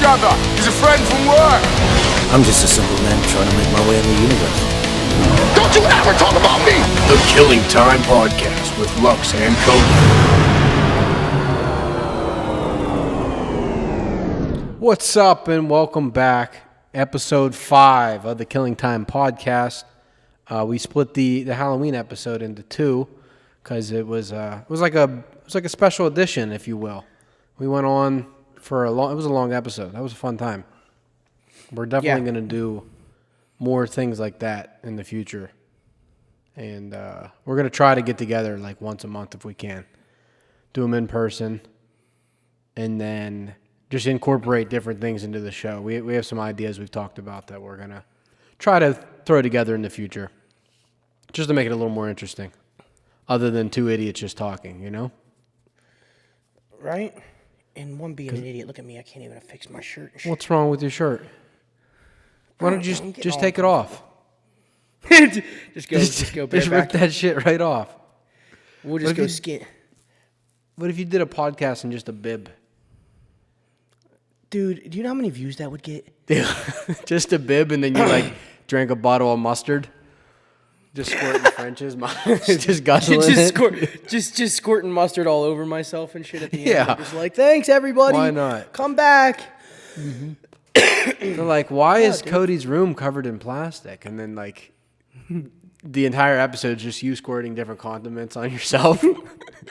other. He's a friend from work. I'm just a simple man trying to make my way in the universe. Don't you ever talk about me! The Killing Time Podcast with Lux and Cody. What's up and welcome back. Episode 5 of the Killing Time Podcast. We split the Halloween episode into two because it was like a special edition, if you will. We went on for it was a long episode. That was a fun time. We're definitely going to do more things like that in the future. And we're going to try to get together like once a month if we can. Do them in person. And then just incorporate different things into the show. We have some ideas we've talked about that we're going to try to throw together in the future. Just to make it a little more interesting. Other than two idiots just talking, you know? Right? And one being an idiot. Look at me. I can't even fix my shirt and shit. What's wrong with your shirt? Why don't you just take it off? just go Just rip that shit right off. We'll just go skit. What if you did a podcast in just a bib? Dude, do you know how many views that would get? Just a bib, and then you like drank a bottle of mustard. Just squirting French's, just guzzling it. Just squirting mustard all over myself and shit at the end. Yeah. I'm just like, thanks everybody. Why not? Come back. Mm-hmm. They're like, why is Cody's room covered in plastic? And then like the entire episode is just you squirting different condiments on yourself.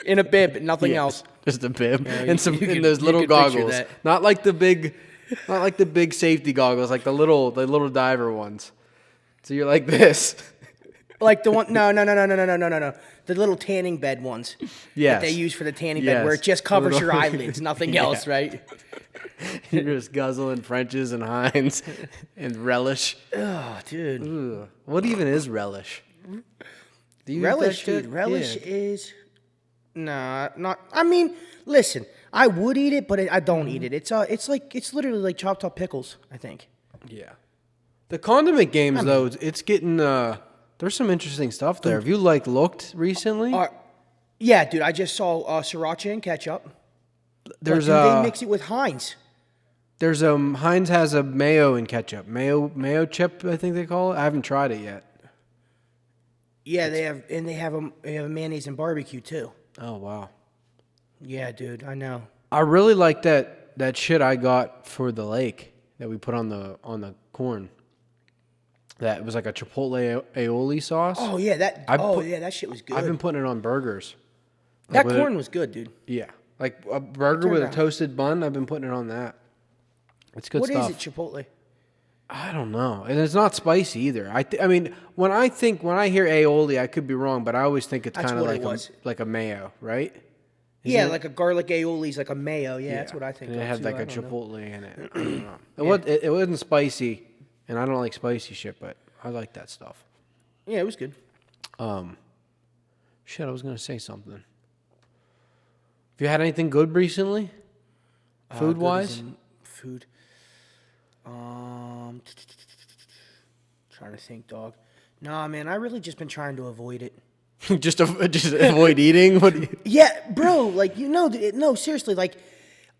In a bib, nothing else. Just a bib. Yeah, and those little goggles. Not like the big safety goggles, like the little diver ones. So you're like this. Like the one, no. The little tanning bed ones. Yes. That they use for the tanning bed, where it just covers your eyelids, nothing else, right? You're just guzzling French's and Heinz and relish. Oh, dude. Ugh. What even is relish? Do you relish, dude? Relish is not. I mean, listen. I would eat it, but I don't eat it. It's literally like chopped up pickles, I think. Yeah. The condiment games, though, it's getting. There's some interesting stuff there. Have you looked recently? Yeah, dude. I just saw sriracha and ketchup. There's they mix it with Heinz. There's Heinz has a mayo and ketchup. Mayo chip, I think they call it. I haven't tried it yet. Yeah, they have a mayonnaise and barbecue too. Oh wow. Yeah, dude, I know. I really like that shit I got for the lake that we put on the corn. That was like a chipotle aioli sauce. Oh yeah, that shit was good. I've been putting it on burgers. That corn was good, dude. Yeah, like a burger with a toasted bun. I've been putting it on that. It's good stuff. What is it, chipotle? I don't know, and it's not spicy either. I mean, when I hear aioli, I could be wrong, but I always think it's kind of like a mayo, right? Yeah, like a garlic aioli is like a mayo. Yeah, that's what I think. And it had like a chipotle in it. I don't know. It wasn't spicy. And I don't like spicy shit, but I like that stuff. Yeah, it was good. Shit, I was going to say something. Have you had anything good recently? Food-wise? Food. Trying to think, dog. Nah, man, I really just been trying to avoid it. just avoid eating? What do you... Yeah, bro, like, no, seriously, like,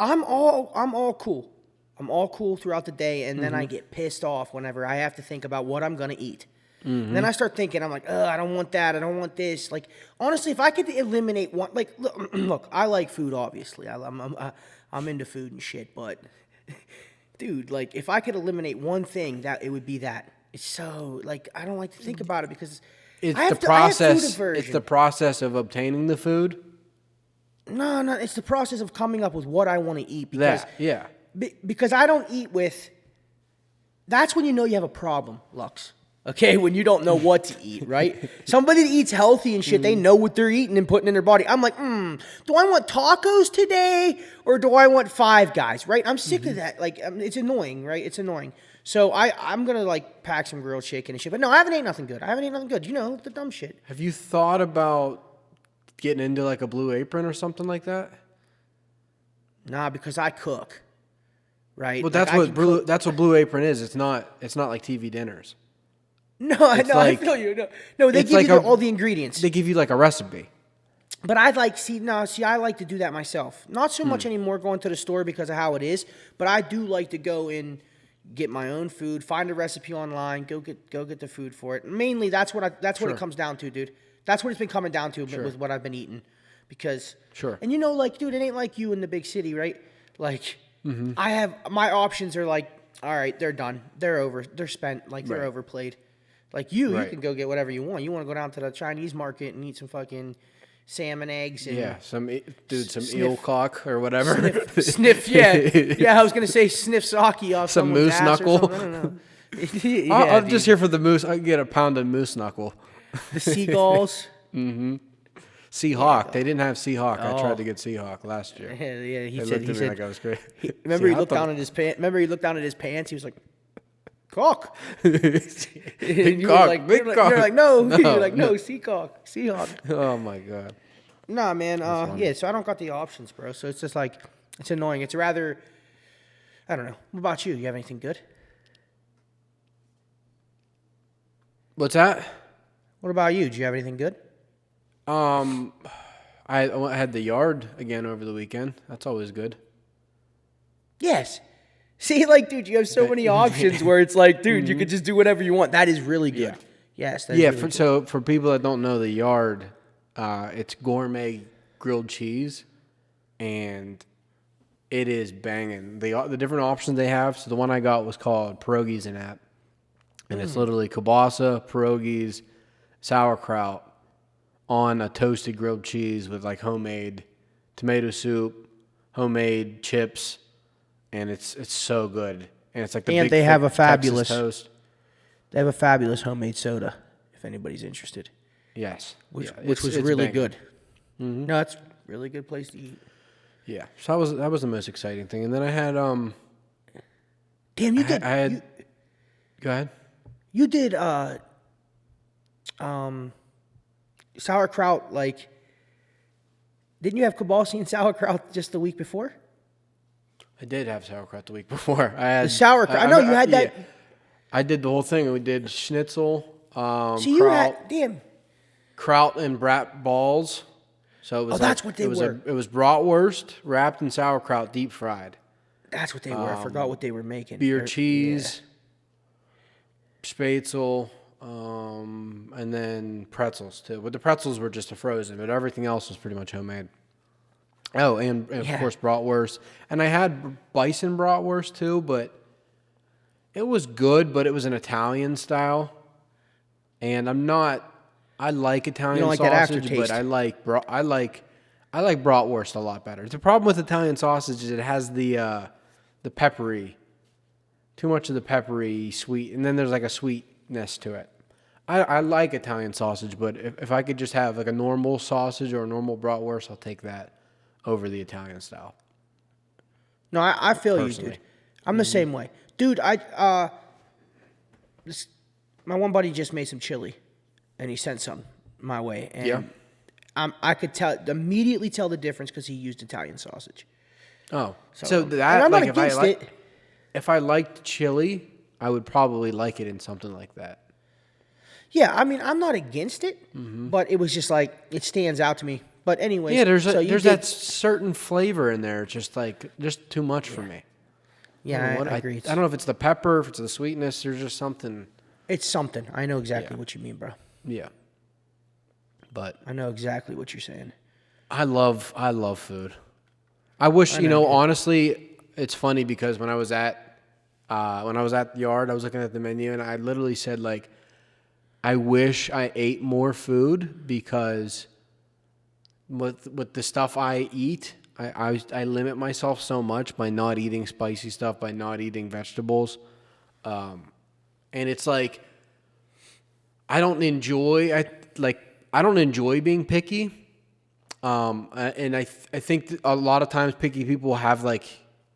I'm all cool. I'm all cool throughout the day, and then I get pissed off whenever I have to think about what I'm going to eat. And then I start thinking, I'm like, I don't want that. I don't want this. Like, honestly, if I could eliminate one, like, look, I like food, obviously. I'm into food and shit, but, dude, like, if I could eliminate one thing, that it would be that. It's so, like, I don't like to think about it because it's I have the process. food aversion. It's the process of obtaining the food? No, it's the process of coming up with what I want to eat. Because, yeah. Because I don't eat with... That's when you know you have a problem, Lux. Okay? When you don't know what to eat, right? Somebody that eats healthy and shit, they know what they're eating and putting in their body. I'm like, do I want tacos today or do I want Five Guys, right? I'm sick of that. Like, it's annoying, right? It's annoying. So I'm going to, like, pack some grilled chicken and shit. But no, I haven't ate nothing good. You know, the dumb shit. Have you thought about getting into, like, a Blue Apron or something like that? Nah, because I cook. Right. Well, that's what Blue Apron is. It's not like TV dinners. No, I know. I feel you. No, they give you all the ingredients. They give you like a recipe. But I like I like to do that myself. Not so much anymore going to the store because of how it is, but I do like to go in, get my own food, find a recipe online, go get the food for it. Mainly that's what it comes down to, dude. That's what it's been coming down to with what I've been eating. Because and like, dude, it ain't like you in the big city, right? Like I have my options are like, all right, they're done. They're over. They're spent. Like they're overplayed. Like you can go get whatever you want. You want to go down to the Chinese market and eat some fucking salmon eggs and some eel cock or whatever. Sniff, yeah. I was gonna say sniff sake off some moose knuckle. I don't know. I'm just here for the moose. I can get a pound of moose knuckle. The seagulls. Seahawk. They didn't have Seahawk. I tried to get Seahawk last year. Yeah. He said like I was great. Remember he looked down at his pants. He looked down at his pants. He was like, "Cock." Big cock. Big cock. You're like, no. You're like, no, Seahawk. Oh my god. Nah, man. So I don't got the options, bro. So it's just like, it's annoying. It's rather, I don't know. What about you? You have anything good? What's that? What about you? Do you have anything good? I had the yard again over the weekend. That's always good. Yes. See, like, dude, you have so many options where it's like, dude, you could just do whatever you want. That is really good. Yes. That is really good. So for people that don't know the yard, it's gourmet grilled cheese, and it is banging. The different options they have. So the one I got was called Pierogies and App, and it's literally kielbasa, pierogies, sauerkraut on a toasted grilled cheese with like homemade tomato soup, homemade chips, and it's so good. And it's like they have a fabulous toast. They have a fabulous homemade soda if anybody's interested. Yes, which was really good. No, it's a really good place to eat. Yeah, so that was the most exciting thing. And then I had Damn, you did. Go ahead. You did sauerkraut, like, didn't you have kielbasa and sauerkraut just the week before? I did have sauerkraut the week before. I had the sauerkraut. I know you had that. Yeah. I did the whole thing. We did schnitzel, kraut and brat balls. So it was that's what they were. It was bratwurst wrapped in sauerkraut, deep fried. That's what they were. I forgot what they were making. Beer cheese, spätzle, and then pretzels too. But the pretzels were just a frozen, but everything else was pretty much homemade. Oh, and of course bratwurst. And I had bison bratwurst too, but it was good, but it was an Italian style. And I like Italian like sausage, but I like bratwurst a lot better. The problem with Italian sausage is it has the peppery, too much of the peppery sweet, and then there's like a sweetness to it. I like Italian sausage, but if I could just have like a normal sausage or a normal bratwurst, I'll take that over the Italian style. No, I feel personally. You, dude. I'm the same way. Dude, my one buddy just made some chili, and he sent some my way. And I could immediately tell the difference because he used Italian sausage. Oh. So that, I'm like, not against it. If I liked chili, I would probably like it in something like that. Yeah, I mean, I'm not against it, but it was just like, it stands out to me. But anyways. Yeah, there's that certain flavor in there, just too much for me. Yeah, I agree. I don't know if it's the pepper, if it's the sweetness, there's just something. It's something. I know exactly what you mean, bro. Yeah. But I know exactly what you're saying. I love food. I wish, honestly, it's funny because when I was at the yard, I was looking at the menu and I literally said, like, I wish I ate more food because with the stuff I eat, I limit myself so much by not eating spicy stuff, by not eating vegetables. And it's like I don't enjoy being picky. And I think that a lot of times picky people have like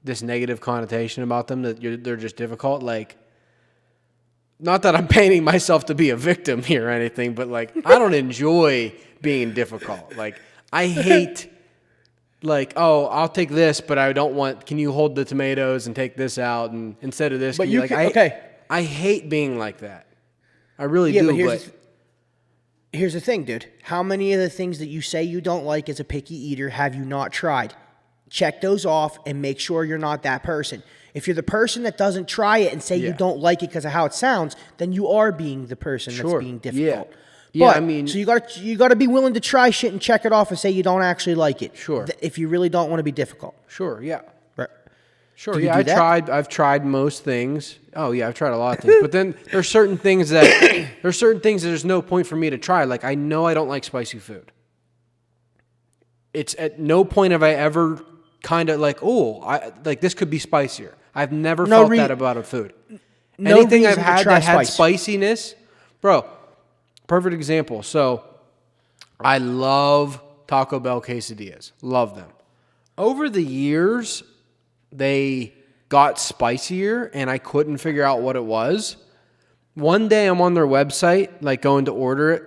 this negative connotation about them that they're just difficult. Like, not that I'm painting myself to be a victim here or anything, but like I don't enjoy being difficult. Like I hate like, oh, I'll take this, but I don't want. Can you hold the tomatoes and take this out and instead of this? But I hate being like that. I really do. Here's the thing, dude. How many of the things that you say you don't like as a picky eater have you not tried? Check those off and make sure you're not that person. If you're the person that doesn't try it and say you don't like it because of how it sounds, then you are being the person that's being difficult. Yeah, But, I mean, so you got to be willing to try shit and check it off and say you don't actually like it. Sure. If you really don't want to be difficult. sure, yeah. Right. Sure, Do you yeah, do that? I've tried most things. Oh yeah, I've tried a lot of things. But then there's certain things that there's no point for me to try. Like I know I don't like spicy food. It's at no point have I ever kind of like, like this could be spicier. I've never felt that about a food. Anything I've had that had spiciness, bro. Perfect example. So I love Taco Bell quesadillas. Love them. Over the years, they got spicier and I couldn't figure out what it was. One day I'm on their website, like going to order it,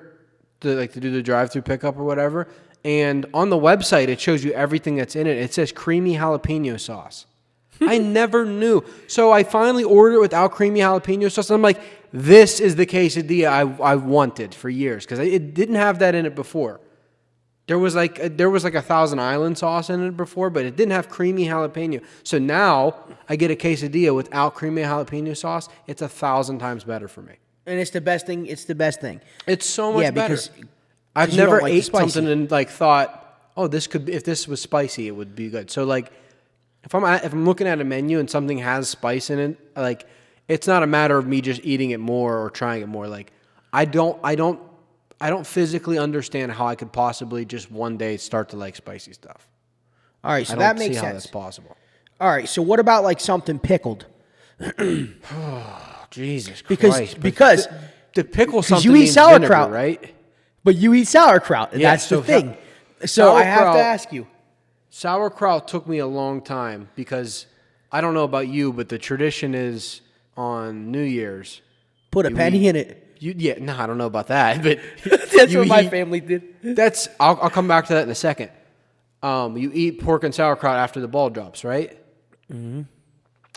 to do the drive-through pickup or whatever. And on the website, it shows you everything that's in it. It says creamy jalapeno sauce. I never knew. So I finally ordered it without creamy jalapeno sauce. And I'm like, this is the quesadilla I wanted for years. Because it didn't have that in it before. There was like a Thousand Island sauce in it before, but it didn't have creamy jalapeno. So now I get a quesadilla without creamy jalapeno sauce. It's 1,000 times better for me. And it's the best thing. It's the best thing. It's so much better. Because I've you never don't like the ate spicy. something and like thought, oh, if this was spicy, it would be good. So like, if I'm looking at a menu and something has spice in it, like it's not a matter of me just eating it more or trying it more. Like I don't physically understand how I could possibly just one day start to like spicy stuff. All right, so I that don't makes see how sense. that's possible. All right, so what about like something pickled? Jesus Because Christ! because the pickle something you eat means sauerkraut. vinegar, right? but you eat sauerkraut, and Yeah, that's the so thing. So I have sauerkraut- to ask you. Sauerkraut took me a long time because I don't know about you, but the tradition is on New Year's. Put a penny in it. I don't know about that, but That's you what my eat- family did. I'll come back to that in a second. You eat pork and sauerkraut after the ball drops, right? Mm-hmm.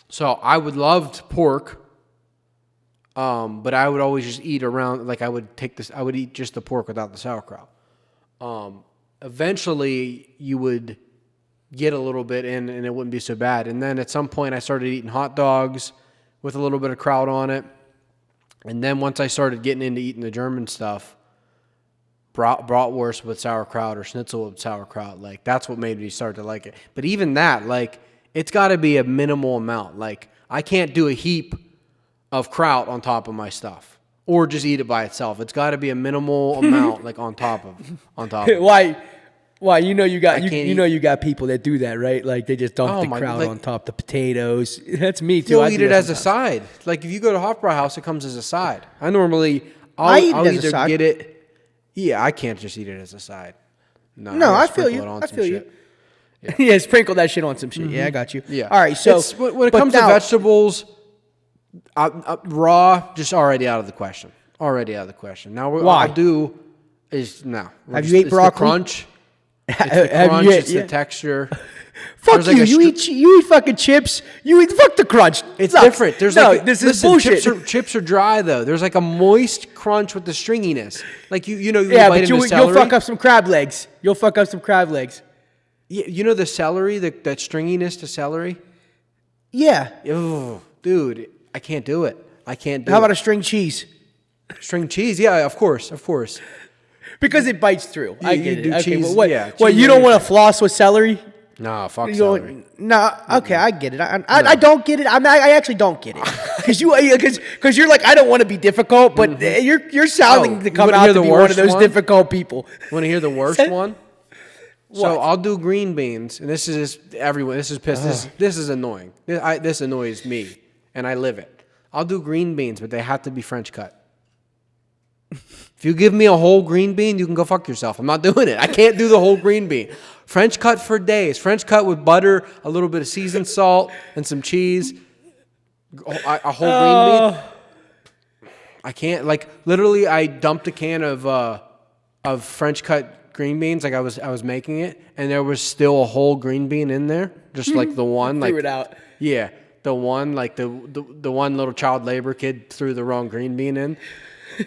So I would love pork, but I would always just eat around. Like I would eat just the pork without the sauerkraut. Eventually, you would get a little bit in, and it wouldn't be so bad. And then at some point, I started eating hot dogs with a little bit of kraut on it. And then once I started getting into eating the German stuff, bratwurst with sauerkraut or schnitzel with sauerkraut, like that's what made me start to like it. But even that, like it's got to be a minimal amount. Like I can't do a heap of kraut on top of my stuff or just eat it by itself. It's got to be a minimal amount, like on top of. Why? You know you got can't you got people that do that, right? Like they just dump the kraut on top of the potatoes. That's me too. You'll eat it as a side. Like if you go to Hofbrauhaus, it comes as a side. I'll eat it as a either side. get it. Yeah, I can't just eat it as a side. No, gotta I feel sprinkle you. it on I some feel you. shit. Yeah, sprinkle that shit on some shit. Yeah, I got you. Yeah. All right. So When it but comes to now- vegetables, raw, just already out of the question. Already out of the question. Now what Why? I'll do is no. Have you ate broccoli? The crunch. It's the Have crunch. you It's ate- the texture. Fuck There's like you. a You eat fucking chips. You eat fuck the crunch. It's Sucks. different. There's no, like this is listen, bullshit. Chips are dry though. There's like a moist crunch with the stringiness. Like you Yeah, bite but into you'll celery. fuck up some crab legs. You'll fuck up some crab legs. Yeah, you know the celery, that stringiness to celery. Yeah. Oh, dude, I can't do it. I can't do How it. about a string cheese? String cheese? Yeah, of course. Because it bites through. I You get do it. Okay, cheese, well, what? yeah, What? cheese You don't on want your to floss with celery? Nah, fuck You celery. don't- No. Okay, I get it. I don't get it. I actually don't get it. Because you're like, I don't want to be difficult, but you're sounding to you come wanna out hear to the be one of worst those one? difficult people. Want to hear the worst Say- one? What? So I'll do green beans, and this is just everyone. This is pissed. This is annoying. This annoys me, and I live it. I'll do green beans, but they have to be French cut. If you give me a whole green bean, you can go fuck yourself. I'm not doing it. I can't do the whole green bean. French cut for days. French cut with butter, a little bit of seasoned salt, and some cheese. A whole green bean. I can't. Like literally, I dumped a can of French cut green beans. Like I was making it, and there was still a whole green bean in there, just like the one. Like Threw it out. Yeah, the one like the one little child labor kid threw the wrong green bean in.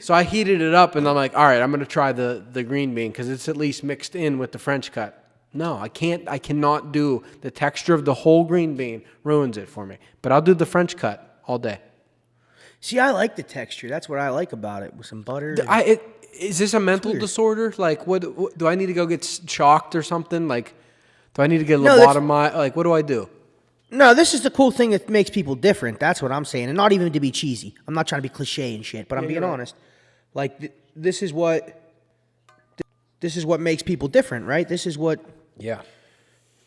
So I heated it up, and I'm like, all right, I'm going to try the green bean because it's at least mixed in with the French cut. No, I can't. I cannot do the texture of the whole green bean. Ruins it for me. But I'll do the French cut all day. See, I like the texture. That's what I like about it, with some butter. Is this a mental disorder? Like, what do I need to go get shocked or something? Like, do I need to get lobotomized? Like, what do I do? No, this is the cool thing that makes people different. That's what I'm saying. And not even to be cheesy. I'm not trying to be cliche and shit, but I'm being honest. Like, this is what makes people different, right? This is what... Yeah.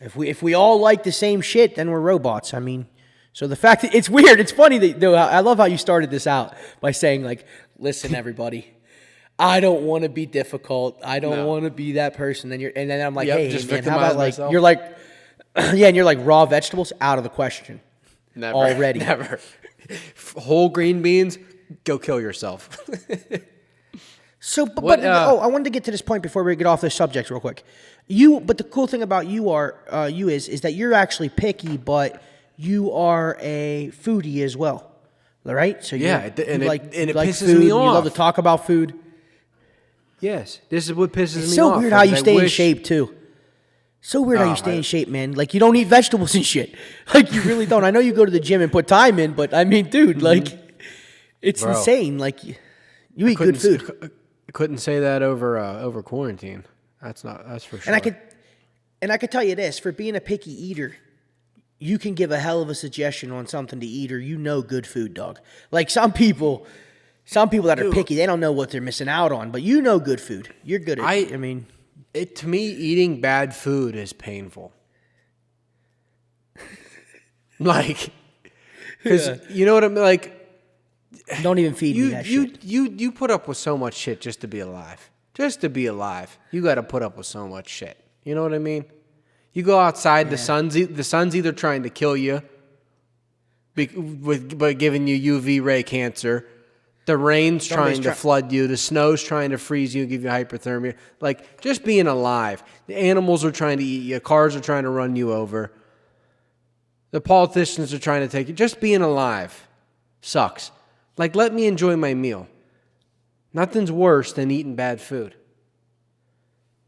If we all like the same shit, then we're robots. I mean, so the fact that... It's weird. It's funny that... Though, I love how you started this out by saying, like, listen, everybody... I don't want to be difficult. I don't want to be that person. And then I'm like, hey, just man, how about like myself. you're like, yeah, and you're like raw vegetables out of the question. Never. Already. Never. Whole green beans, go kill yourself. So, but I wanted to get to this point before we get off this subject real quick. But the cool thing about you is that you're actually picky, but you are a foodie as well, right? So it pisses food, me off. You love to talk about food. Yes, this is what pisses me off. It's so weird how you stay in shape too. So weird how you stay in shape, man. Like, you don't eat vegetables and shit. Like, you really don't. I know you go to the gym and put time in, but I mean, dude, like, it's insane. Like, you eat good food. I couldn't say that over quarantine. That's for sure. And I could tell you this, for being a picky eater, you can give a hell of a suggestion on something to eat, or good food, dog. Like, some people that are picky, they don't know what they're missing out on, but good food. You're good at it. I mean, to me, eating bad food is painful. Like, because you know what I'm like. Don't even feed me that shit. You put up with so much shit just to be alive. Just to be alive, you got to put up with so much shit. You know what I mean? You go outside, the sun's either trying to kill you, by giving you UV ray cancer. The rain's trying to flood you. The snow's trying to freeze you and give you hypothermia. Like, just being alive. The animals are trying to eat you. Cars are trying to run you over. The politicians are trying to take you. Just being alive sucks. Like, let me enjoy my meal. Nothing's worse than eating bad food.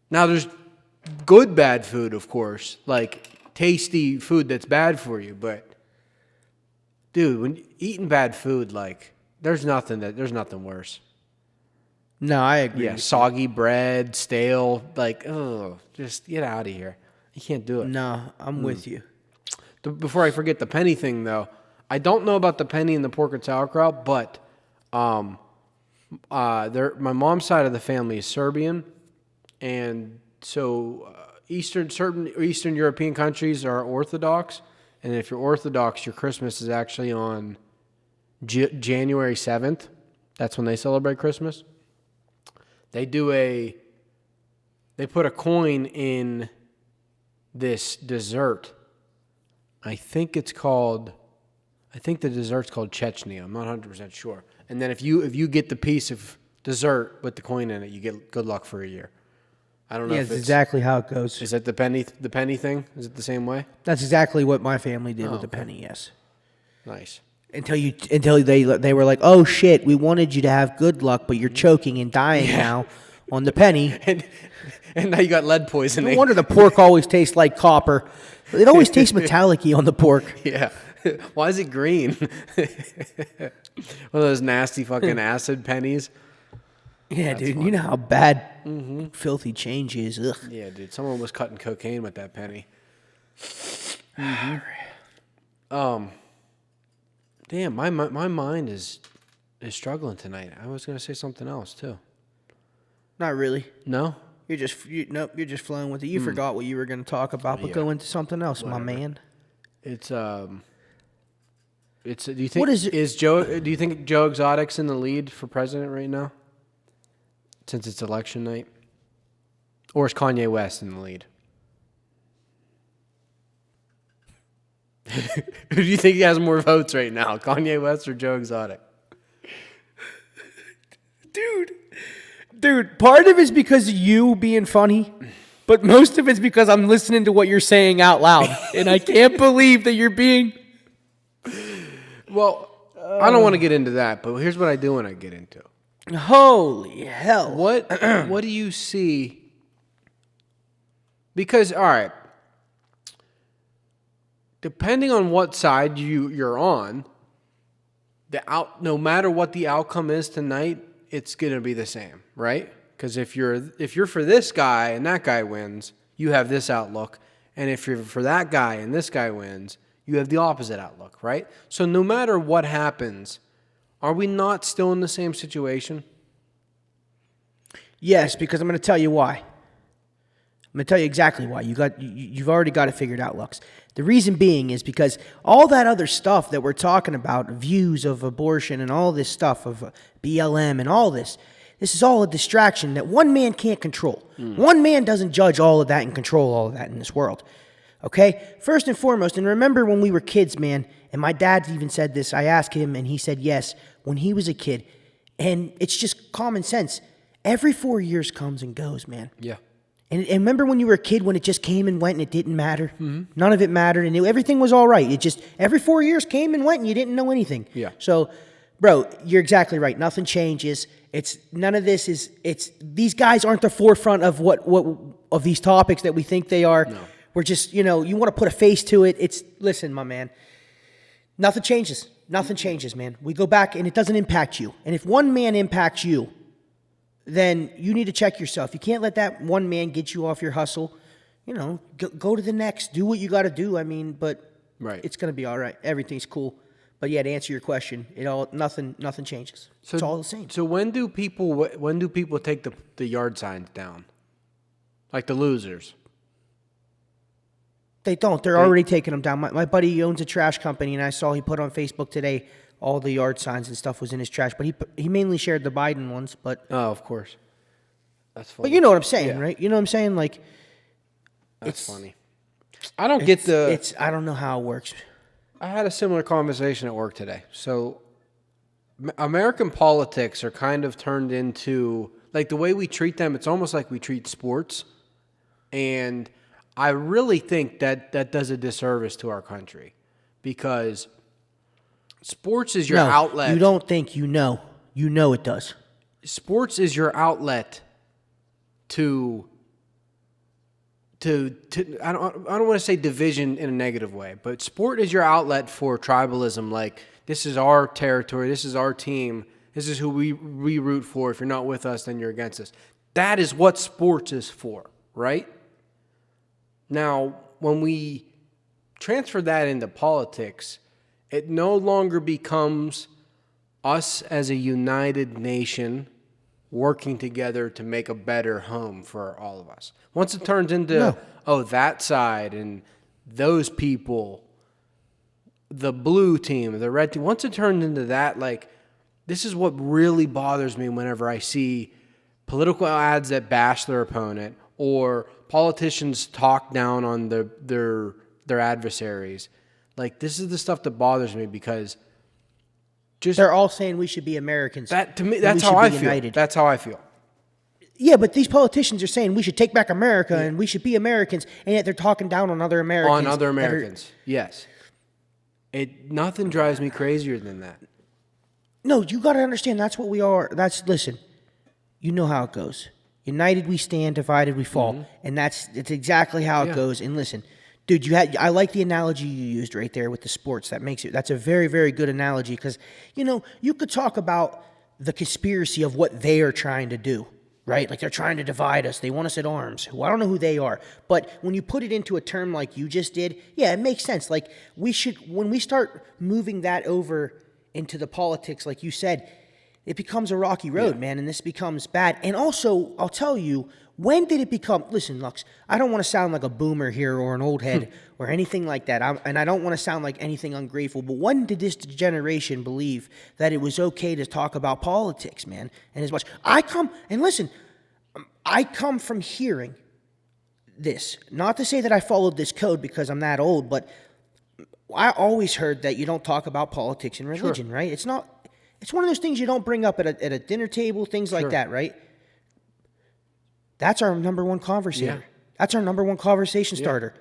Now, there's good bad food, of course. Like, tasty food that's bad for you. But, dude, when eating bad food, like... There's nothing worse. No, I agree. Yeah, soggy bread, stale, like, just get out of here. You can't do it. No, I'm with you. Before I forget the penny thing, though, I don't know about the penny and the pork and sauerkraut, but my mom's side of the family is Serbian, and so certain Eastern European countries are Orthodox, and if you're Orthodox, your Christmas is actually on January 7th. That's when they celebrate Christmas. They put a coin in this dessert. I think the dessert's called Chechnya. I'm not 100% sure. And then if you get the piece of dessert with the coin in it, you get good luck for a year. I don't know if it's exactly how it goes. Is it the penny thing? Is it the same way? That's exactly what my family did with the penny, yes. Nice. Until they were like, oh shit, we wanted you to have good luck, but you're choking and dying now on the penny. And now you got lead poisoning. No wonder the pork always tastes like copper. It always tastes metallic-y on the pork. Yeah. Why is it green? One of those nasty fucking acid pennies. Yeah, dude. Funny. You know how bad filthy change is. Ugh. Yeah, dude. Someone was cutting cocaine with that penny. Damn, my mind is struggling tonight. I was gonna say something else too. Not really. No. You're just flowing with it. You forgot what you were gonna talk about, but go into something else, my man. It's do you think do you think Joe Exotic's in the lead for president right now? Since it's election night? Or is Kanye West in the lead? Who do you think has more votes right now, Kanye West or Joe Exotic? Dude, part of it's because of you being funny, but most of it's because I'm listening to what you're saying out loud, and I can't believe that you're being... Well, I don't want to get into that, but here's what I do want to get into. Holy hell! What do you see? Because all right, depending on what side you're on, no matter what the outcome is tonight, it's gonna be the same, right? Because if you're for this guy and that guy wins, you have this outlook, and if you're for that guy and this guy wins, you have the opposite outlook, right? So no matter what happens, are we not still in the same situation? Yes, because I'm going to tell you why. I'm going to tell you exactly why. You've already got it figured out, Lux. The reason being is because all that other stuff that we're talking about, views of abortion and all this stuff of BLM and all this is all a distraction that one man can't control. One man doesn't judge all of that and control all of that in this world. Okay? First and foremost, and remember when we were kids, man, and my dad even said this, I asked him and he said yes, when he was a kid. And it's just common sense. Every 4 years comes and goes, man. Yeah. And remember when you were a kid when it just came and went and it didn't matter? Mm-hmm. None of it mattered and everything was all right. It just, every 4 years came and went and you didn't know anything. Yeah. So, bro, you're exactly right. Nothing changes. None of this these guys aren't the forefront of what of these topics that we think they are. No. We're just, you want to put a face to it. Listen, my man, nothing changes. Nothing changes, man. We go back and it doesn't impact you. And if one man impacts you, then you need to check yourself. You can't let that one man get you off your hustle. Go to the next. Do what you got to do. I mean, but right. It's going to be all right. Everything's cool. But yeah, to answer your question, nothing changes. It's all the same. So when do people take the yard signs down? Like the losers? They don't. They're already taking them down. My buddy owns a trash company, and I saw he put on Facebook today all the yard signs and stuff was in his trash. But he mainly shared the Biden ones. But of course, that's funny. But you know what I'm saying, yeah. right? You know what I'm saying? Like, that's funny. I don't get I don't know how it works. I had a similar conversation at work today. So American politics are kind of turned into, like, the way we treat them, it's almost like we treat sports. And I really think that does a disservice to our country because sports is your outlet. You don't think you know. You know it does. Sports is your outlet to I don't want to say division in a negative way, but sport is your outlet for tribalism. Like, this is our territory, this is our team, this is who we root for. If you're not with us, then you're against us. That is what sports is for, right? Now, when we transfer that into politics, it no longer becomes us as a united nation working together to make a better home for all of us. Once it turns into, that side and those people, the blue team, the red team, once it turns into that, like, this is what really bothers me whenever I see political ads that bash their opponent or politicians talk down on their adversaries. Like, this is the stuff that bothers me because they're all saying we should be Americans. That, to me, that's how I feel. That's how I feel. Yeah, but these politicians are saying we should take back America and we should be Americans, and yet they're talking down on other Americans. On other Americans, yes. Nothing drives me crazier than that. No, you got to understand that's what we are. Listen, you know how it goes. United we stand, divided we fall, and it's exactly how it goes. And listen, dude, I like the analogy you used right there with the sports. That's a very, very good analogy because, you could talk about the conspiracy of what they are trying to do, right? Like, they're trying to divide us. They want us at arms. Well, I don't know who they are. But when you put it into a term like you just did, yeah, it makes sense. Like, when we start moving that over into the politics, like you said, it becomes a rocky road, man, and this becomes bad. And also, I'll tell you, when did it become... Listen, Lux, I don't want to sound like a boomer here or an old head or anything like that, and I don't want to sound like anything ungrateful, but when did this generation believe that it was okay to talk about politics, man? And as much... I come from hearing this. Not to say that I followed this code because I'm that old, but I always heard that you don't talk about politics and religion, right? It's not... It's one of those things you don't bring up at a dinner table, things like that, right? That's our number one conversator. Yeah. That's our number one conversation starter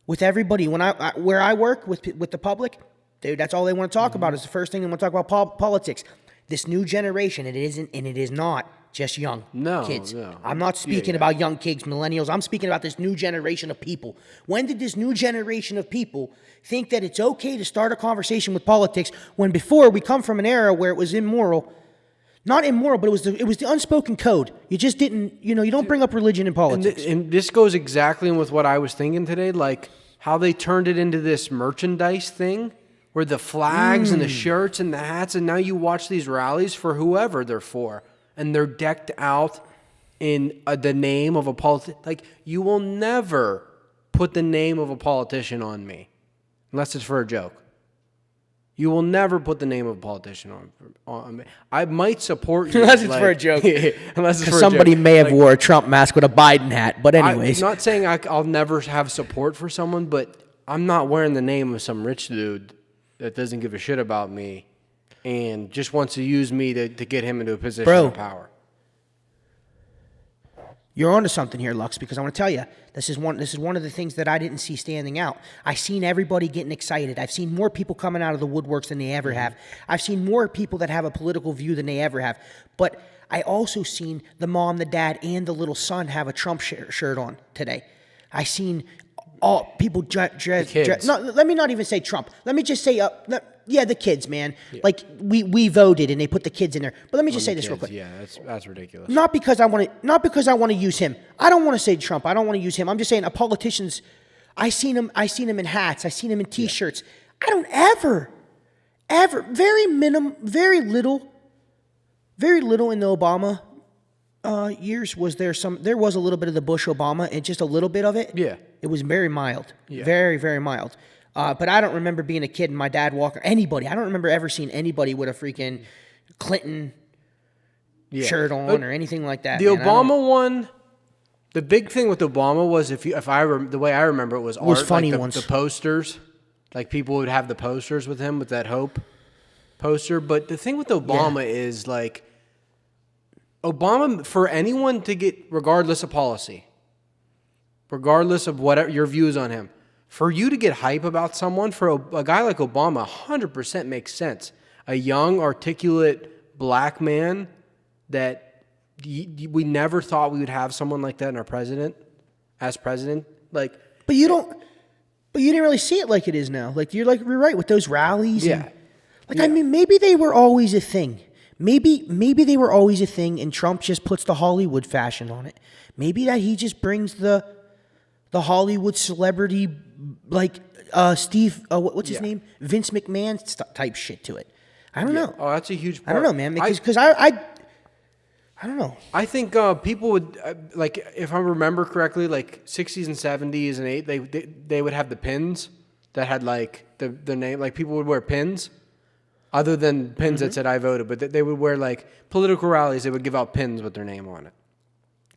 with everybody. Where I work with the public, dude, that's all they want to talk about is the first thing they want to talk about politics. this new generation, it is not just young kids. No. I'm not speaking about young kids, millennials. I'm speaking about this new generation of people. When did this new generation of people think that it's okay to start a conversation with politics when before we come from an era where it was immoral? Not immoral, but it was the unspoken code. You just didn't, you don't bring up religion in politics. And this goes exactly with what I was thinking today, like how they turned it into this merchandise thing where the flags and the shirts and the hats, and now you watch these rallies for whoever they're for, and they're decked out in the name of a politician. Like, you will never put the name of a politician on me unless it's for a joke. You will never put the name of a politician on me. I might support you. Unless it's for a joke. Unless it's for somebody a joke. may have wore a Trump mask with a Biden hat, but anyways. I'm not saying I'll never have support for someone, but I'm not wearing the name of some rich dude that doesn't give a shit about me and just wants to use me to get him into a position of power. You're onto something here, Lux, because I want to tell you, this is one of the things that I didn't see standing out. I've seen everybody getting excited. I've seen more people coming out of the woodworks than they ever have. I've seen more people that have a political view than they ever have. But I also seen the mom, the dad, and the little son have a Trump shirt on today. I seen all people dress. No, let me not even say Trump. Let me just say the kids, man. Yeah. Like we voted and they put the kids in there. But let me just say this real quick. Yeah, that's ridiculous. Not because I want to use him. I don't want to say Trump. I don't want to use him. I'm just saying a politician's. I seen him in hats. I seen him in T-shirts. Yeah. I don't ever, very little in the Obama years there was a little bit of the Bush Obama and just a little bit of it. Yeah. It was very mild. Yeah. Very, very mild. But I don't remember being a kid and my dad walking, anybody. I don't remember ever seeing anybody with a freaking Clinton shirt on or anything like that. The Obama one, the big thing with Obama was the way I remember it was art, funny like ones. The posters. Like people would have the posters with him with that hope poster. But the thing with Obama is like, Obama, for anyone to get, regardless of policy, regardless of whatever your views on him, for you to get hype about someone, for a guy like Obama, 100% makes sense. A young, articulate black man that we never thought we would have someone like that as president. Like, but you didn't really see it like it is now. Like you're right with those rallies. Yeah. I mean, maybe they were always a thing. Maybe they were always a thing, and Trump just puts the Hollywood fashion on it. Maybe that he just brings the Hollywood celebrity, like Steve, what's his name? Vince McMahon type shit to it. I don't know. Oh, that's a huge part. I don't know, man. Because I don't know. I think people would, like, if I remember correctly, like 60s and 70s and 80s, they would have the pins that had, like, the name. Like, people would wear pins. Other than pins that said I voted, but they would wear, like, political rallies, they would give out pins with their name on it.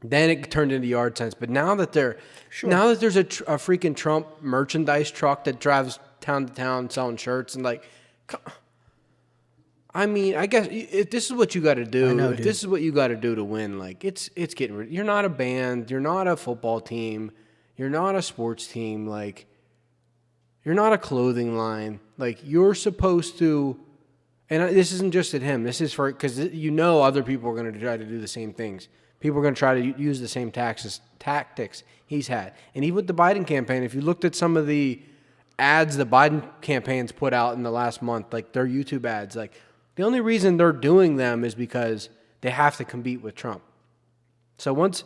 Then it turned into yard signs. But now that there's a freaking Trump merchandise truck that drives town to town selling shirts and, like, I mean, I guess if this is what you got to do, this is what you got to do to win, like, it's getting, you're not a band, you're not a football team, you're not a sports team, like, you're not a clothing line, like, you're supposed to. And this isn't just at him. This is for, because other people are going to try to do the same things. People are going to try to use the same tactics he's had. And even with the Biden campaign, if you looked at some of the ads the Biden campaign's put out in the last month, like their YouTube ads, like the only reason they're doing them is because they have to compete with Trump. So once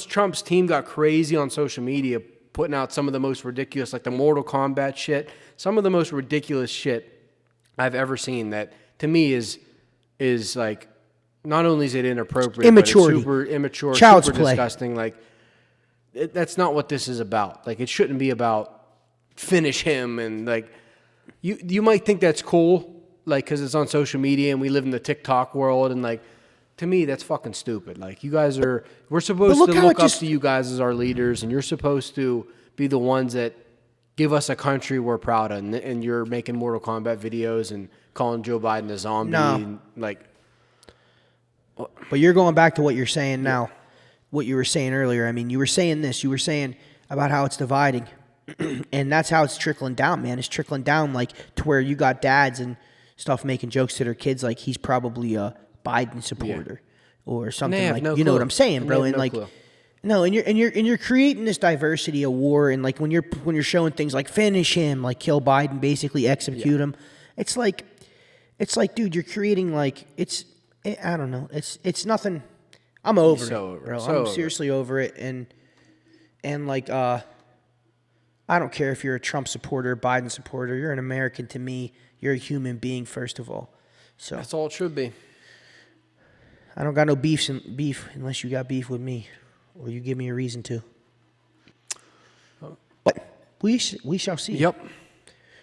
Trump's team got crazy on social media, putting out some of the most ridiculous, like the Mortal Kombat shit, some of the most ridiculous shit I've ever seen, that to me is like, not only is it inappropriate, Immaturity. But it's super immature, Child's super play. disgusting. Like, that's not what this is about. Like, it shouldn't be about finish him and like, you might think that's cool, like, because it's on social media and we live in the TikTok world, and like, to me that's fucking stupid. Like, we're supposed to look up to you guys as our leaders, and you're supposed to be the ones that give us a country we're proud of, and you're making Mortal Kombat videos and calling Joe Biden a zombie. No. And like, but you're going back to what you're saying now, what you were saying earlier. I mean, you were saying about how it's dividing, and that's how it's trickling down, man. It's trickling down, like, to where you got dads and stuff making jokes to their kids like he's probably a Biden supporter or something have like no you know clue. what I'm saying, And bro. they have And no like clue. no, and you're creating this diversity of war, and like when you're showing things like finish him, like kill Biden, basically execute him. It's like, dude, you're creating like I don't know. It's nothing. I'm over it, bro. So I'm over seriously over it, and like I don't care if you're a Trump supporter, Biden supporter. You're an American to me. You're a human being first of all. So That's all it should be. I don't got no beef unless you got beef with me, or you give me a reason to. But we shall see. Yep.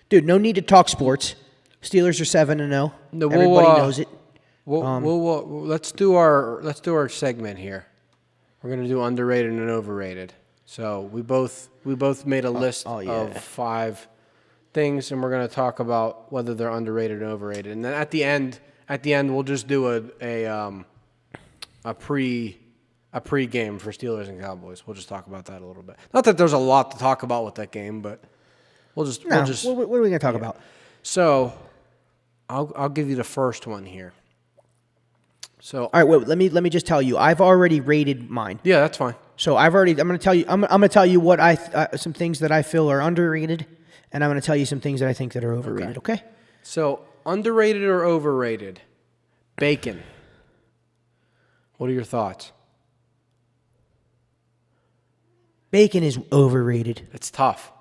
Dude, no need to talk sports. Steelers are 7-0. No, Everybody knows it. Let's do our segment here. We're gonna do underrated and overrated. So we both made a list of 5 things, and we're gonna talk about whether they're underrated or overrated. And then at the end, we'll just do a pre-game for Steelers and Cowboys. We'll just talk about that a little bit. Not that there's a lot to talk about with that game, but we'll just. What are we gonna talk about? So, I'll give you the first one here. So, All right, wait. Let me just tell you. I've already rated mine. yeah, that's fine. So I'm gonna tell you. I'm gonna tell you what some things that I feel are underrated, and I'm gonna tell you some things that I think that are overrated. Okay? So, underrated or overrated? Bacon. What are your thoughts? Bacon is overrated. It's tough.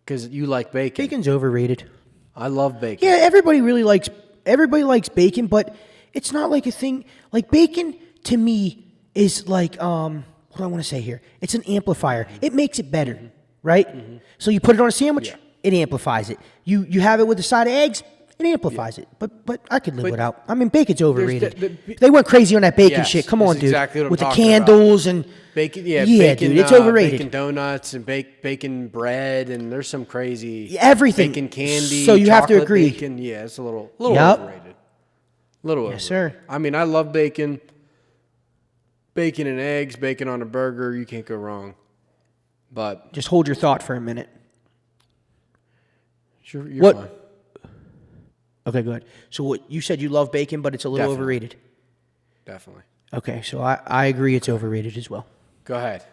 Because you like bacon. Bacon's overrated. I love bacon. Yeah, everybody likes bacon, but it's not like a thing. Like bacon to me is like what do I want to say here? It's an amplifier. It makes it better, right? So you put it on a sandwich, it amplifies it. You have it with a side of eggs, it amplifies it. But I could live without. I mean, bacon's overrated. They went crazy on that bacon Yes, shit. Come that's on, dude. exactly what I'm with the talking candles and bacon. yeah, bacon, dude, it's overrated. Bacon donuts and bacon bread, and there's some crazy everything. bacon candy. So you have to chocolate agree. Bacon, yeah, it's a little Yep. overrated. Little Yes, overrated. sir. I mean, I love bacon. Bacon and eggs, bacon on a burger, you can't go wrong. But Just hold your thought for a minute. you're What- fine. Okay, go ahead. So what you said you love bacon, but it's a little Definitely. overrated. Definitely. Okay, so I agree it's overrated as well. Go ahead.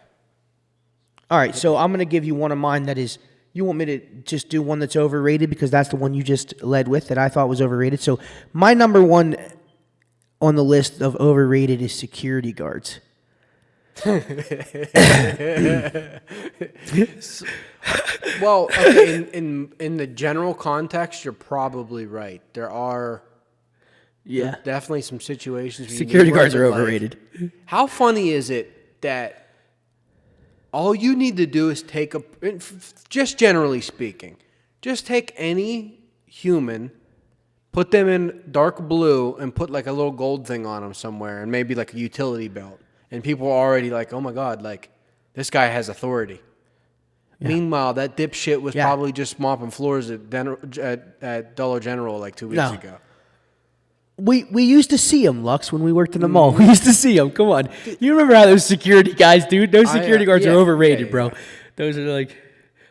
All right, so I'm going to give you one of mine that is, you want me to just do one that's overrated because that's the one you just led with that I thought was overrated. So my number one on the list of overrated is security guards. Well, okay, in the general context, you're probably right. There are definitely some situations where Security you need guards are to, like, overrated. How funny is it that all you need to do is take just generally speaking, just take any human, put them in dark blue, and put like a little gold thing on them somewhere, and maybe like a utility belt, and people are already like, "Oh my God, like this guy has authority." Yeah. Meanwhile, that dipshit was probably just mopping floors at Dollar General like 2 weeks ago. We used to see them, Lux, when we worked in the mall. We used to see them. Come on. You remember how those security guys, dude? Those security guards are overrated, bro. Those are like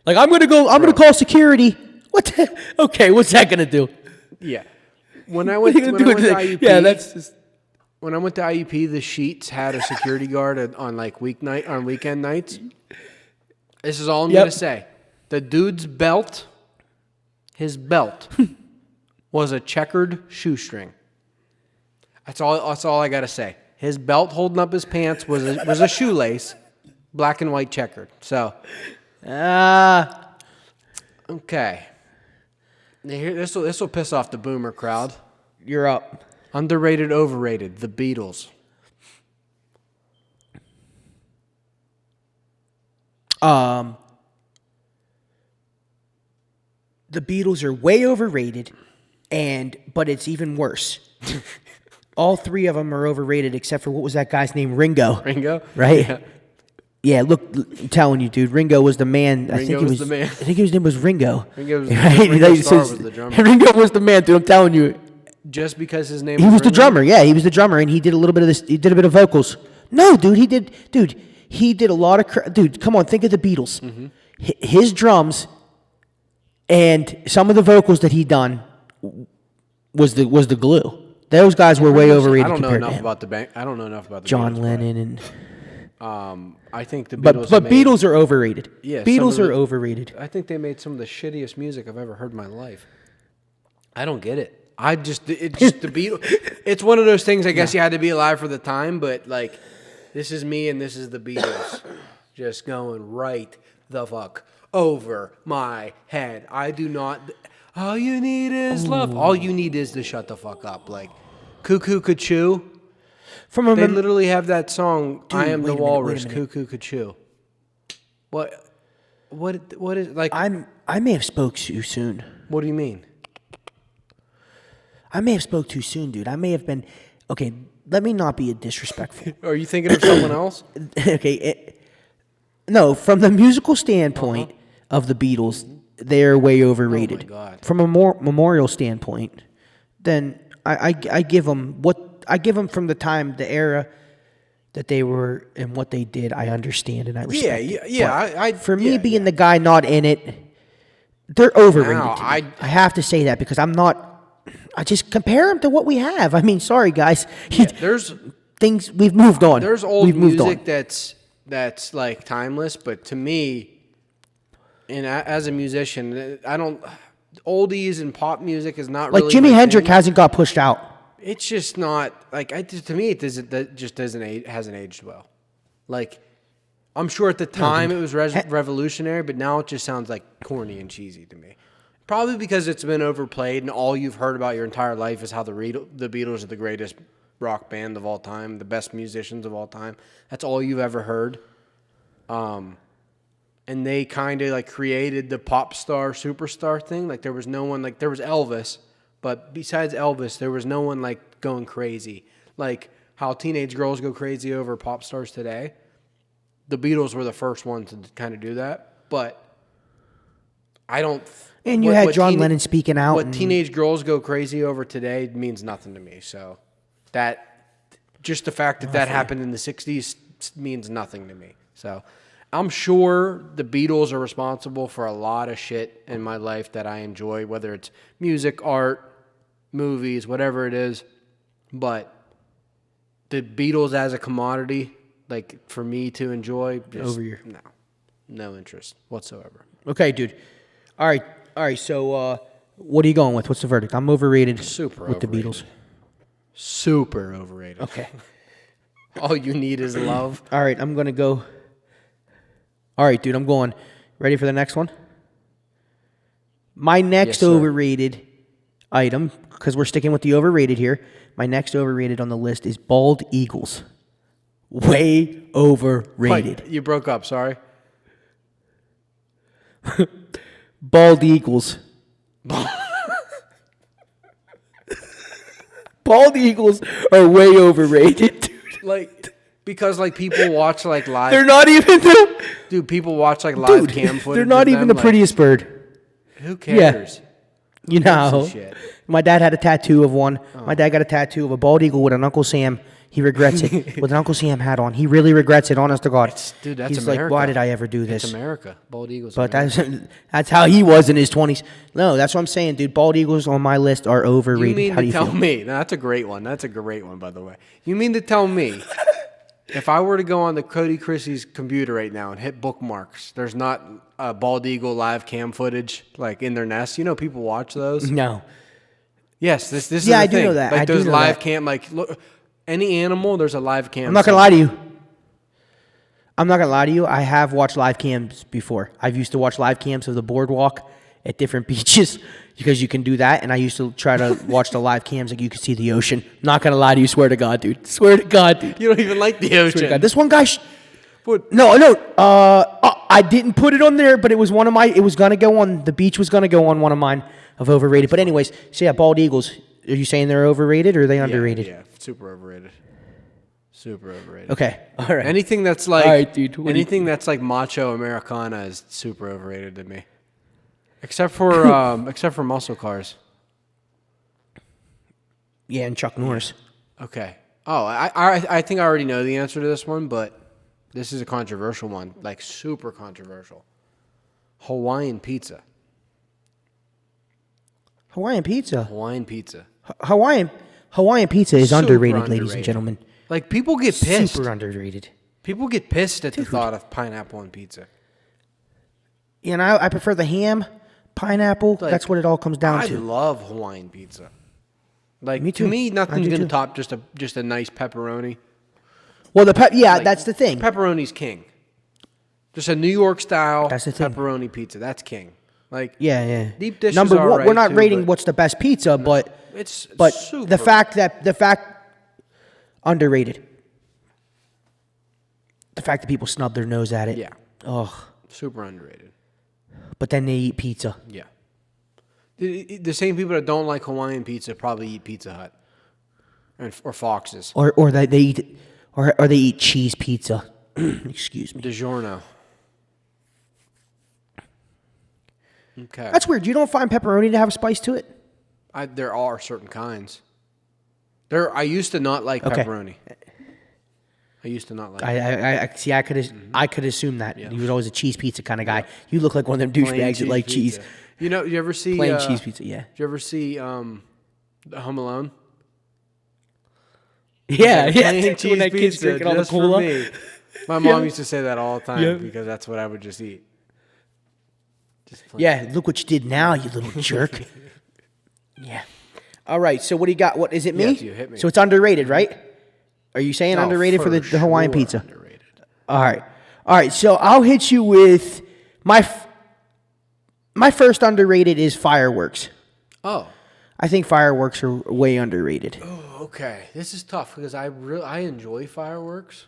I'm going to call security. What the? Okay, what's that going to do? Yeah. When I went to IUP, when I went to IUP, the Sheets had a security guard on like weekend nights. This is all I'm going to say. The dude's belt, his belt, was a checkered shoestring. That's all I got to say. His belt holding up his pants was a shoelace, black and white checkered. So, okay. This will piss off the boomer crowd. You're up. Underrated, overrated. The Beatles. The Beatles are way overrated, but it's even worse. All three of them are overrated except for what was that guy's name? Ringo. Ringo? Right? Yeah, look, I'm telling you, dude. Ringo was the man. I think his name was Ringo. Ringo was the drummer. Ringo was the man, dude. I'm telling you. Just because his name He was the Ringo? drummer. Yeah, he was the drummer, and he did a little bit of this. He did a bit of vocals. No, dude, he did. Dude, he did a lot of. Dude, come on, think of the Beatles. Mm-hmm. His drums and some of the vocals that he done was the glue. Those guys were way overrated. I don't know compared to enough him. about the bank. I don't know enough about the John Beatles, Lennon and. I think the But Beatles. Beatles are overrated. Yeah, Beatles are overrated. I think they made some of the shittiest music I've ever heard in my life. I don't get it. It's just the Beatles. It's one of those things. I guess you had to be alive for the time, but like, this is me and this is the Beatles, just going right the fuck over my head. I do not. All you need is love. All you need is to shut the fuck up. Like, Cuckoo Cuckoo. They literally have that song. Dude, I am the wait a walrus. minute. Cuckoo Cuckoo. What is like? I may have spoke too soon. What do you mean? I may have spoke too soon, dude. I may have been. Okay, let me not be disrespectful. Are you thinking of someone else? Okay, no. From the musical standpoint of the Beatles, they're way overrated. Oh my God. From a more memorial standpoint, then I give them from the time, the era that they were and what they did. I understand and I respect. Yeah. For me, being the guy not in it, they're overrated. No, to me. I have to say that because I'm not. I just compare them to what we have. I mean, sorry guys. There's things we've moved on. There's old we've moved music on. that's like timeless, but to me, and as a musician, I don't. Oldies and pop music is not Like really Jimi my Hendrix thing. hasn't got pushed out. It's just not like to me. It just hasn't aged well. Like, I'm sure at the time it was revolutionary, but now it just sounds like corny and cheesy to me. Probably because it's been overplayed, and all you've heard about your entire life is how the Beatles are the greatest rock band of all time, the best musicians of all time. That's all you've ever heard. And they kind of like created the pop star superstar thing. Like there was no one there was Elvis, but besides Elvis, there was no one like going crazy. Like how teenage girls go crazy over pop stars today. The Beatles were the first ones to kind of do that, but I don't. And you had John Lennon speaking out. What teenage girls go crazy over today means nothing to me. So that just the fact that happened in the 60s means nothing to me. So I'm sure the Beatles are responsible for a lot of shit in my life that I enjoy, whether it's music, art, movies, whatever it is. But the Beatles as a commodity, like for me to enjoy, just, over here. No interest whatsoever. Okay, dude. All right. So, what are you going with? What's the verdict? I'm overrated. Super with overrated. the Beatles. Super overrated. Okay. All you need is love. All right, I'm gonna go. All right, dude. I'm going. Ready for the next one? My next sir. overrated item, because we're sticking with the overrated here. My next overrated on the list is bald eagles. Way overrated. Wait, you broke up. Sorry. Bald eagles. Bald eagles are way overrated, dude. Like, because like people watch like live. They're not even the Dude, people watch like live dude. cam footage. They're not of even them, the prettiest bird. Who cares? You know, Piece of shit. my dad had a tattoo of one. My dad got a tattoo of a bald eagle with an Uncle Sam. He regrets it with an Uncle Sam hat on. He really regrets it. Honest to God, Dude, that's he's America. like, why did I ever do this? It's America. Bald eagles. But America. that's how he was in his 20s. No, that's what I'm saying, dude. Bald eagles on my list are overrated. You mean how do to you tell feel? me? No, that's a great one. That's a great one, by the way. You mean to tell me if I were to go on the Cody Chrissy's computer right now and hit bookmarks, there's not a bald eagle live cam footage like in their nest? You know, people watch those. No. Yes, this is Yeah, the I do thing. know that. Like I do there's know live that. cam. Like look, any animal, there's a live cam. I'm not gonna lie to you. I have watched live cams before. I've used to watch live cams of the boardwalk at different beaches because you can do that. And I used to try to watch the live cams like you could see the ocean. Not gonna lie to you. Swear to God, dude. Swear to God, dude. You don't even like the Swear to ocean. God. This one guy. What? No. I didn't put it on there, but it was one of my. It was gonna go on. The beach was gonna go on one of mine of overrated. But anyways, so yeah, bald eagles. Are you saying they're overrated or are they underrated? Yeah, super overrated. Super overrated. Okay. All right. Anything that's like All right, dude. anything that's like macho Americana is super overrated to me. Except for muscle cars. Yeah, and Chuck Norris. Okay. Oh, I think I already know the answer to this one, but this is a controversial one, like super controversial. Hawaiian pizza. Hawaiian pizza. Hawaiian pizza. Hawaiian pizza is Super underrated, ladies and underrated. gentlemen. Like, people get pissed. Super underrated. People get pissed at the thought of pineapple on pizza. You know, I prefer the ham, pineapple. Like, That's what it all comes down I to. love Hawaiian pizza. Like, Me to too. me, I nothing's do going to too. top just a nice pepperoni. Well, Like, that's the thing. Pepperoni's king. Just a New York style That's the thing. pepperoni pizza. That's king. Like, Yeah. deep dishes Number are one, right we're not too, rating but what's the best pizza, but it's super the fact underrated. The fact that people snub their nose at it. Yeah. Ugh. super underrated. But then they eat pizza. Yeah. The same people that don't like Hawaiian pizza probably eat Pizza Hut or Fox's. Or they eat or they eat cheese pizza. Excuse me. DiGiorno. Okay. That's weird. You don't find pepperoni to have a spice to it? There are certain kinds. I used to not like Okay. pepperoni. I used to not like. I see. I could assume that you was always a cheese pizza kind of guy. You look like one of them plain douchebags that like cheese. pizza. You know, you ever see Plain cheese pizza. Yeah. Did you ever see Home Alone? Yeah. Plain When cheese that kid's pizza drinking all the just for cola. me. My mom used to say that all the time Yeah. because that's what I would just eat. Just plain. Yeah. Look what you did now, you little jerk. Yeah. All right. So what do you got? What is it? Me? Yes, you hit me. So it's underrated, right? Are you saying Oh, underrated for the Hawaiian sure pizza? Underrated. All right. So I'll hit you with my first underrated is fireworks. Oh. I think fireworks are way underrated. Okay. This is tough because I enjoy fireworks.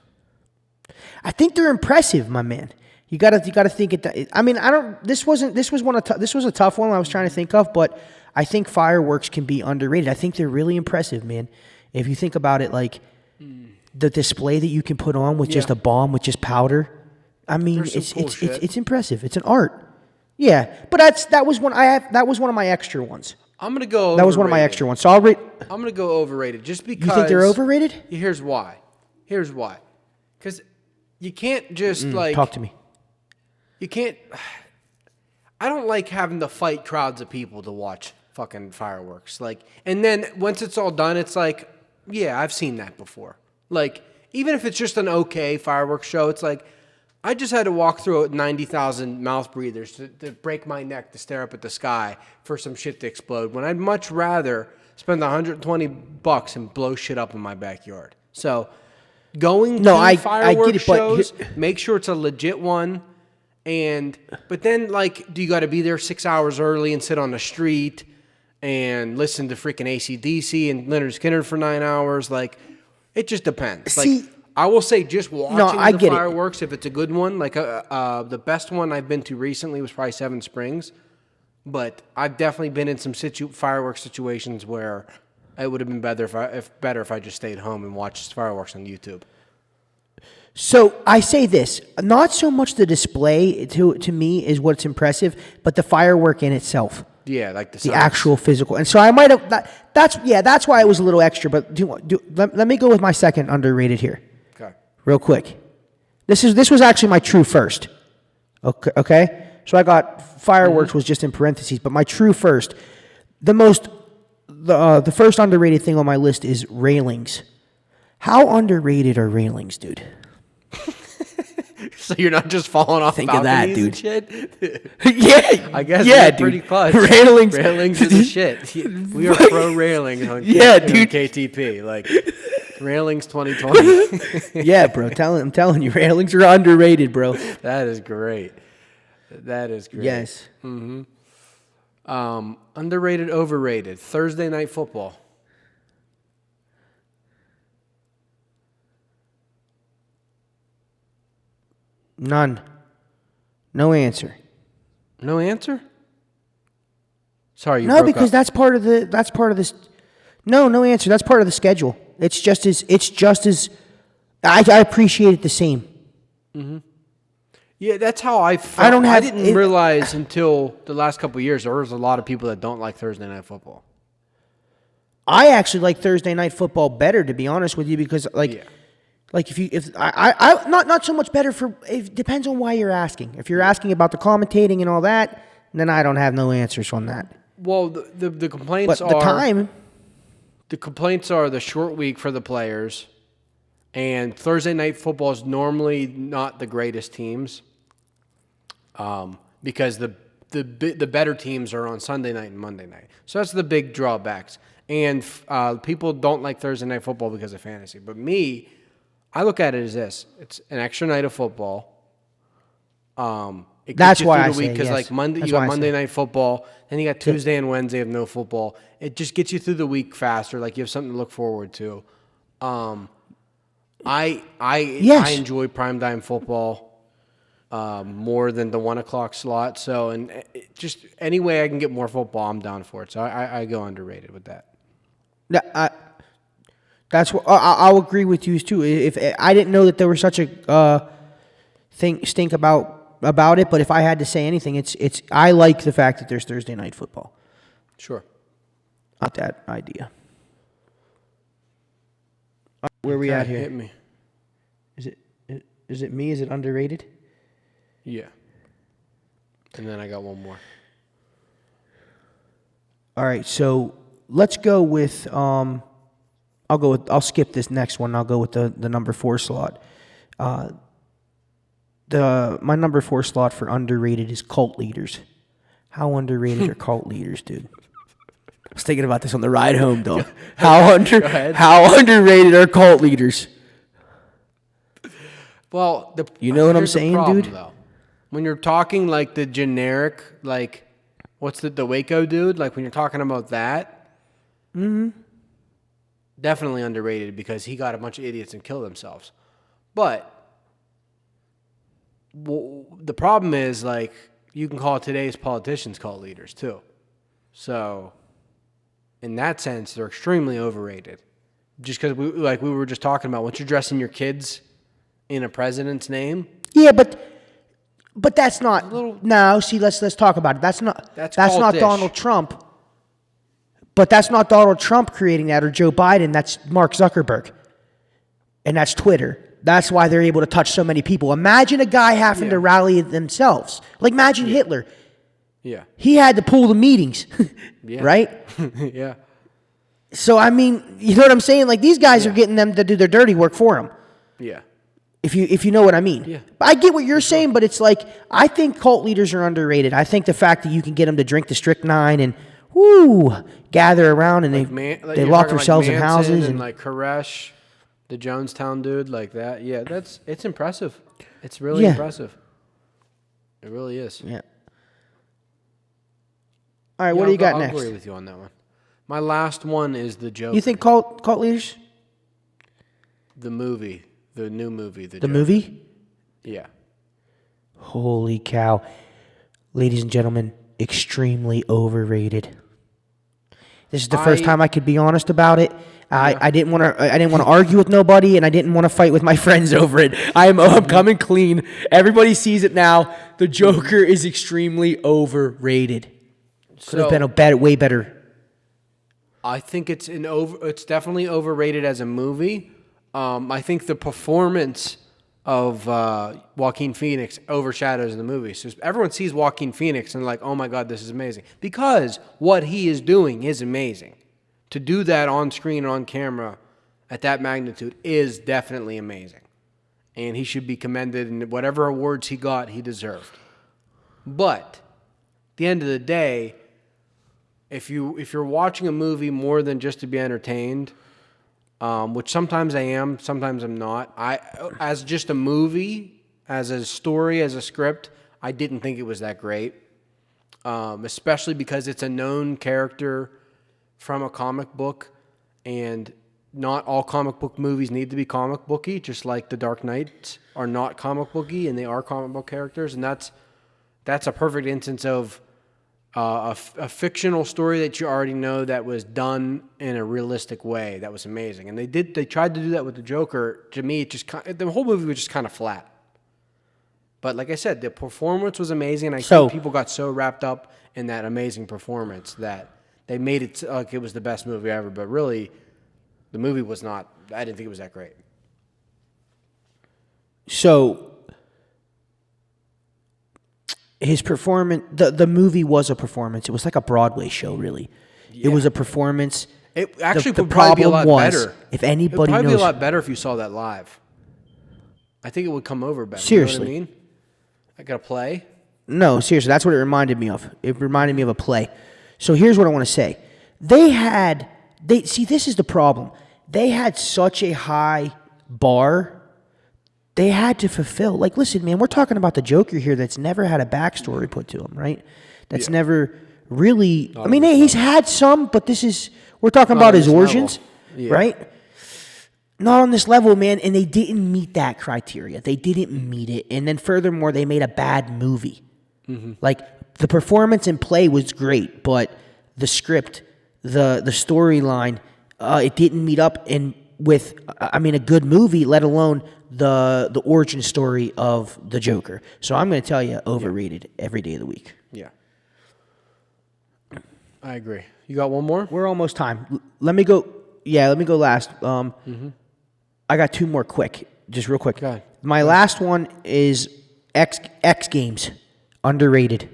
I think they're impressive, my man. You gotta think it. I mean, I don't. This was a tough one I was trying to think of, but I think fireworks can be underrated. I think they're really impressive, man. If you think about it, like the display that you can put on with just a bomb with just powder. I mean, There's some it's cool shit. it's impressive. It's an art. Yeah, but that was one of my extra ones. I'm gonna go. That was one of my overrated. extra ones. So I'll rate. I'm gonna go overrated just because. You think they're overrated? Here's why. Because you can't just like Talk to me. You can't. I don't like having to fight crowds of people to watch fucking fireworks. Like, and then once it's all done, it's like, yeah, I've seen that before. Like, even if it's just an okay fireworks show, it's like, I just had to walk through 90,000 mouth breathers to break my neck to stare up at the sky for some shit to explode. When I'd much rather spend $120 and blow shit up in my backyard. So, going to fireworks shows, make sure it's a legit one. But then, like, do you got to be there 6 hours early and sit on the street and listen to freaking AC/DC and Leonard Skinner for 9 hours? Like, it just depends. See, like, I will say just watching I the get it. fireworks, if it's a good one, like the best one I've been to recently was probably Seven Springs. But I've definitely been in some fireworks situations where it would have been better if I just stayed home and watched fireworks on YouTube. So I say this, not so much the display to me is what's impressive, but the firework in itself. Yeah, like the The actual physical. And so I might have that's why it was a little extra, but let me go with my second underrated here. Okay. Real quick. This was actually my true first. Okay? So I got fireworks was just in parentheses, but my true first, the first underrated thing on my list is railings. How underrated are railings, dude? So you're not just falling off Think of that, balconies and dude. shit? Yeah, I guess yeah, you're dude. pretty clutch. Railings is the shit. We are pro railings on dude. KTP. Like, railings 2020. Yeah, bro. I'm telling you, railings are underrated, bro. That is great. Yes. Underrated, overrated. Thursday night football. None. No answer. No answer? Sorry, you No, broke because up. that's part of this. No answer. That's part of the schedule. It's just as I appreciate it the same. Yeah, that's how I felt. I didn't realize until the last couple of years there was a lot of people that don't like Thursday night football. I actually like Thursday night football better, to be honest with you, because like if I not so much better for it depends on why you're asking. If you're asking about the commentating and all that, then I don't have no answers on that. Well, the complaints But the time, the complaints are the short week for the players, and Thursday night football is normally not the greatest teams, because the better teams are on Sunday night and Monday night. So that's the big drawbacks. And people don't like Thursday night football because of fantasy. But me, I look at it as this: it's an extra night of football. It That's gets you why through I the week say because yes. like Monday That's you got why I Monday say. night football, then you got Tuesday and Wednesday of no football. It just gets you through the week faster. Like you have something to look forward to. I enjoy primetime football more than the 1 o'clock slot. So just any way I can get more football, I'm down for it. So I go underrated with that. That's what I'll agree with you too. If I didn't know that there was such a stink about it, but if I had to say anything, it's I like the fact that there's Thursday night football. Sure. Not that idea. Where are we at here? Hit me. Is it me? Is it underrated? Yeah. And then I got one more. All right, so let's go with I'll skip this next one. I'll go with the number 4 slot. My number 4 slot for underrated is cult leaders. How underrated are cult leaders, dude? I was thinking about this on the ride home, dog. How underrated are cult leaders? Well, You know what I'm here's the saying, problem, dude? Though. When you're talking like the generic, like what's the Waco dude? Like when you're talking about that, definitely underrated because he got a bunch of idiots and killed themselves. But the problem is like you can call today's politicians cult leaders too. So in that sense, they're extremely overrated. Just because we were just talking about, once you're dressing your kids in a president's name. Yeah, but that's not. No, see, let's talk about it. That's not cultish. Donald Trump. But that's not Donald Trump creating that or Joe Biden. That's Mark Zuckerberg, and that's Twitter. That's why they're able to touch so many people. Imagine a guy having to rally themselves. Like imagine Hitler. Yeah. He had to pull the meetings, right? Yeah. So I mean, you know what I'm saying? Like these guys are getting them to do their dirty work for them. Yeah. If you know what I mean. Yeah. I get what you're saying, but it's like I think cult leaders are underrated. I think the fact that you can get them to drink the strychnine and gather around and they lock themselves in houses and like Koresh, the Jonestown dude, like that. Yeah, it's impressive. It's really impressive. It really is. Yeah. All right, what do you got next? I'll agree with you on that one. My last one is the Joker. You think cult leaders? The movie, the new movie, the The Joker. movie? Yeah. Holy cow. Ladies and gentlemen, extremely overrated. This is the first time I could be honest about it. I didn't want to argue with nobody, and I didn't want to fight with my friends over it. I'm coming clean. Everybody sees it now. The Joker is extremely overrated. Could have been way better. I think it's definitely overrated as a movie. I think the performance of Joaquin Phoenix overshadows the movie. So everyone sees Joaquin Phoenix and like, oh my God, this is amazing. Because what he is doing is amazing. To do that on screen and on camera at that magnitude is definitely amazing. And he should be commended, and whatever awards he got, he deserved. But at the end of the day, if you're watching a movie more than just to be entertained, which sometimes I am, sometimes I'm not. As just a movie, as a story, as a script, I didn't think it was that great. Especially because it's a known character from a comic book, and not all comic book movies need to be comic booky, just like The Dark Knight are not comic booky, and they are comic book characters, and that's a perfect instance of a fictional story that you already know that was done in a realistic way. That was amazing. And they tried to do that with the Joker. To me, the whole movie was just kind of flat. But like I said, the performance was amazing. And I think people got so wrapped up in that amazing performance that they made it like it was the best movie ever. But really, the movie was not. I didn't think it was that great. So his performance. The movie was a performance. It was like a Broadway show, really. It was a performance. It actually the would probably be a lot problem was, better. if It would anybody probably knows, be a lot better if you saw that live. I think it would come over better. Seriously. You know what I mean? I got to play. No, seriously, that's what it reminded me of. It reminded me of a play. So here's what I want to say. See, this is the problem. They had such a high bar. They had to fulfill. Like, listen, man, we're talking about the Joker here that's never had a backstory put to him, right? That's never really. I mean, he's had some, but we're talking about his origins, right? Not on this level, man. And they didn't meet that criteria. They didn't meet it. And then furthermore, they made a bad movie. Like, the performance and play was great, but the script, the storyline, it didn't meet up with a good movie, let alone the origin story of the Joker. So I'm going to tell you, overrated every day of the week. Yeah. I agree. You got one more? We're almost time. Let me go. Yeah, let me go last. I got two more quick, just real quick. Go ahead. My last one is X Games, underrated.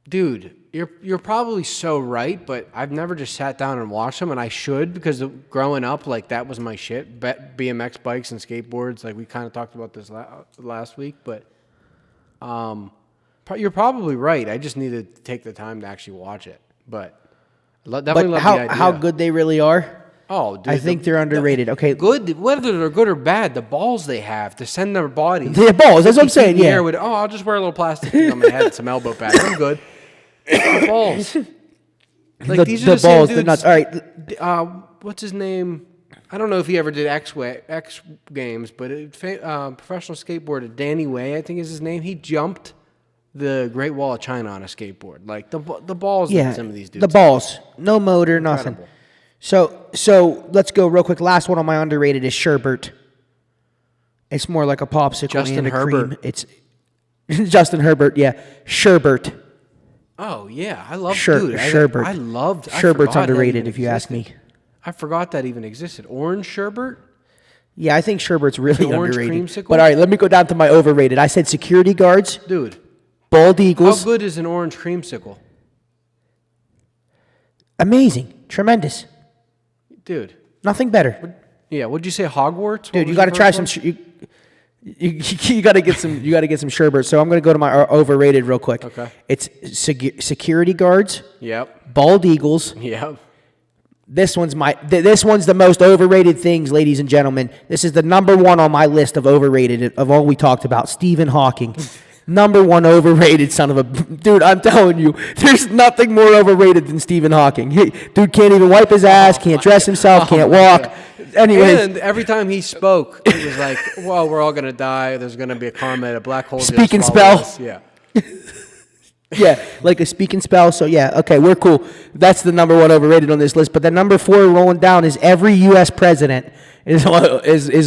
Dude, you're probably so right, but I've never just sat down and watched them, and I should, because growing up, like, that was my shit. BMX bikes and skateboards, like we kind of talked about this last week, but you're probably right. I just need to take the time to actually watch it, but definitely love the idea. How good they really are. Oh, dude, I think they're underrated. Okay, good. Whether they're good or bad, the balls they have to send their bodies. The balls. That's what I'm saying. Yeah. I'll just wear a little plastic thing on my head, some elbow pads. I'm good. The balls. Like, these are the balls. same The dudes. nuts. All right. What's his name? I don't know if he ever did X Games, but professional skateboarder Danny Way, I think is his name. He jumped the Great Wall of China on a skateboard. Like, the balls that some of these dudes. The balls. No motor, nothing. So let's go real quick. Last one on my underrated is Sherbert. It's more like a popsicle Justin and a Herbert. cream. It's Justin Herbert, yeah. Sherbert. Oh yeah, I love Sherbert. I loved Sherbert's underrated, if you ask me. I forgot that even existed. Orange sherbet. Yeah, I think Sherbert's really The orange underrated. creamsicle? But all right, let me go down to my overrated. I said security guards, Dude, bald how eagles. good is an orange creamsicle? Amazing, tremendous. Dude. Nothing better. Yeah, would you say Hogwarts? Dude, you got to try some. You got to get some. You got to get some sherbet. So I'm going to go to my overrated real quick. Okay. It's security guards, Yep. bald eagles. Yep. This one's the most overrated things, ladies and gentlemen. This is the number one on my list of overrated of all we talked about. Stephen Hawking. Number one overrated son of a... Dude, I'm telling you, there's nothing more overrated than Stephen Hawking. Dude can't even wipe his ass, can't dress himself, can't walk. Anyways. And every time he spoke, it was like, well, we're all going to die. There's going to be a comet, a black hole. Speak and swallow spell. us. Yeah. Yeah, like a speak and spell. So, yeah, okay, we're cool. That's the number one overrated on this list. But the number 4 rolling down is every U.S. president is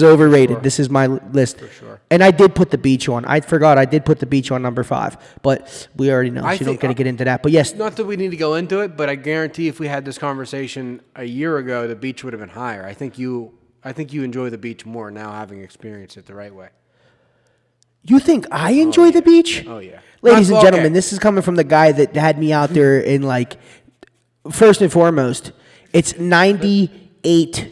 overrated. Sure. This is my list. For sure. And I did put the beach on. I forgot I did put the beach on number 5. But we already know. So you don't got to get into that. But, yes. Not that we need to go into it, but I guarantee if we had this conversation a year ago, the beach would have been higher. I think you enjoy the beach more now, having experienced it the right way. You think I enjoy the beach? Oh, yeah. Ladies and Okay. gentlemen, this is coming from the guy that had me out there in, like, first and foremost, it's 98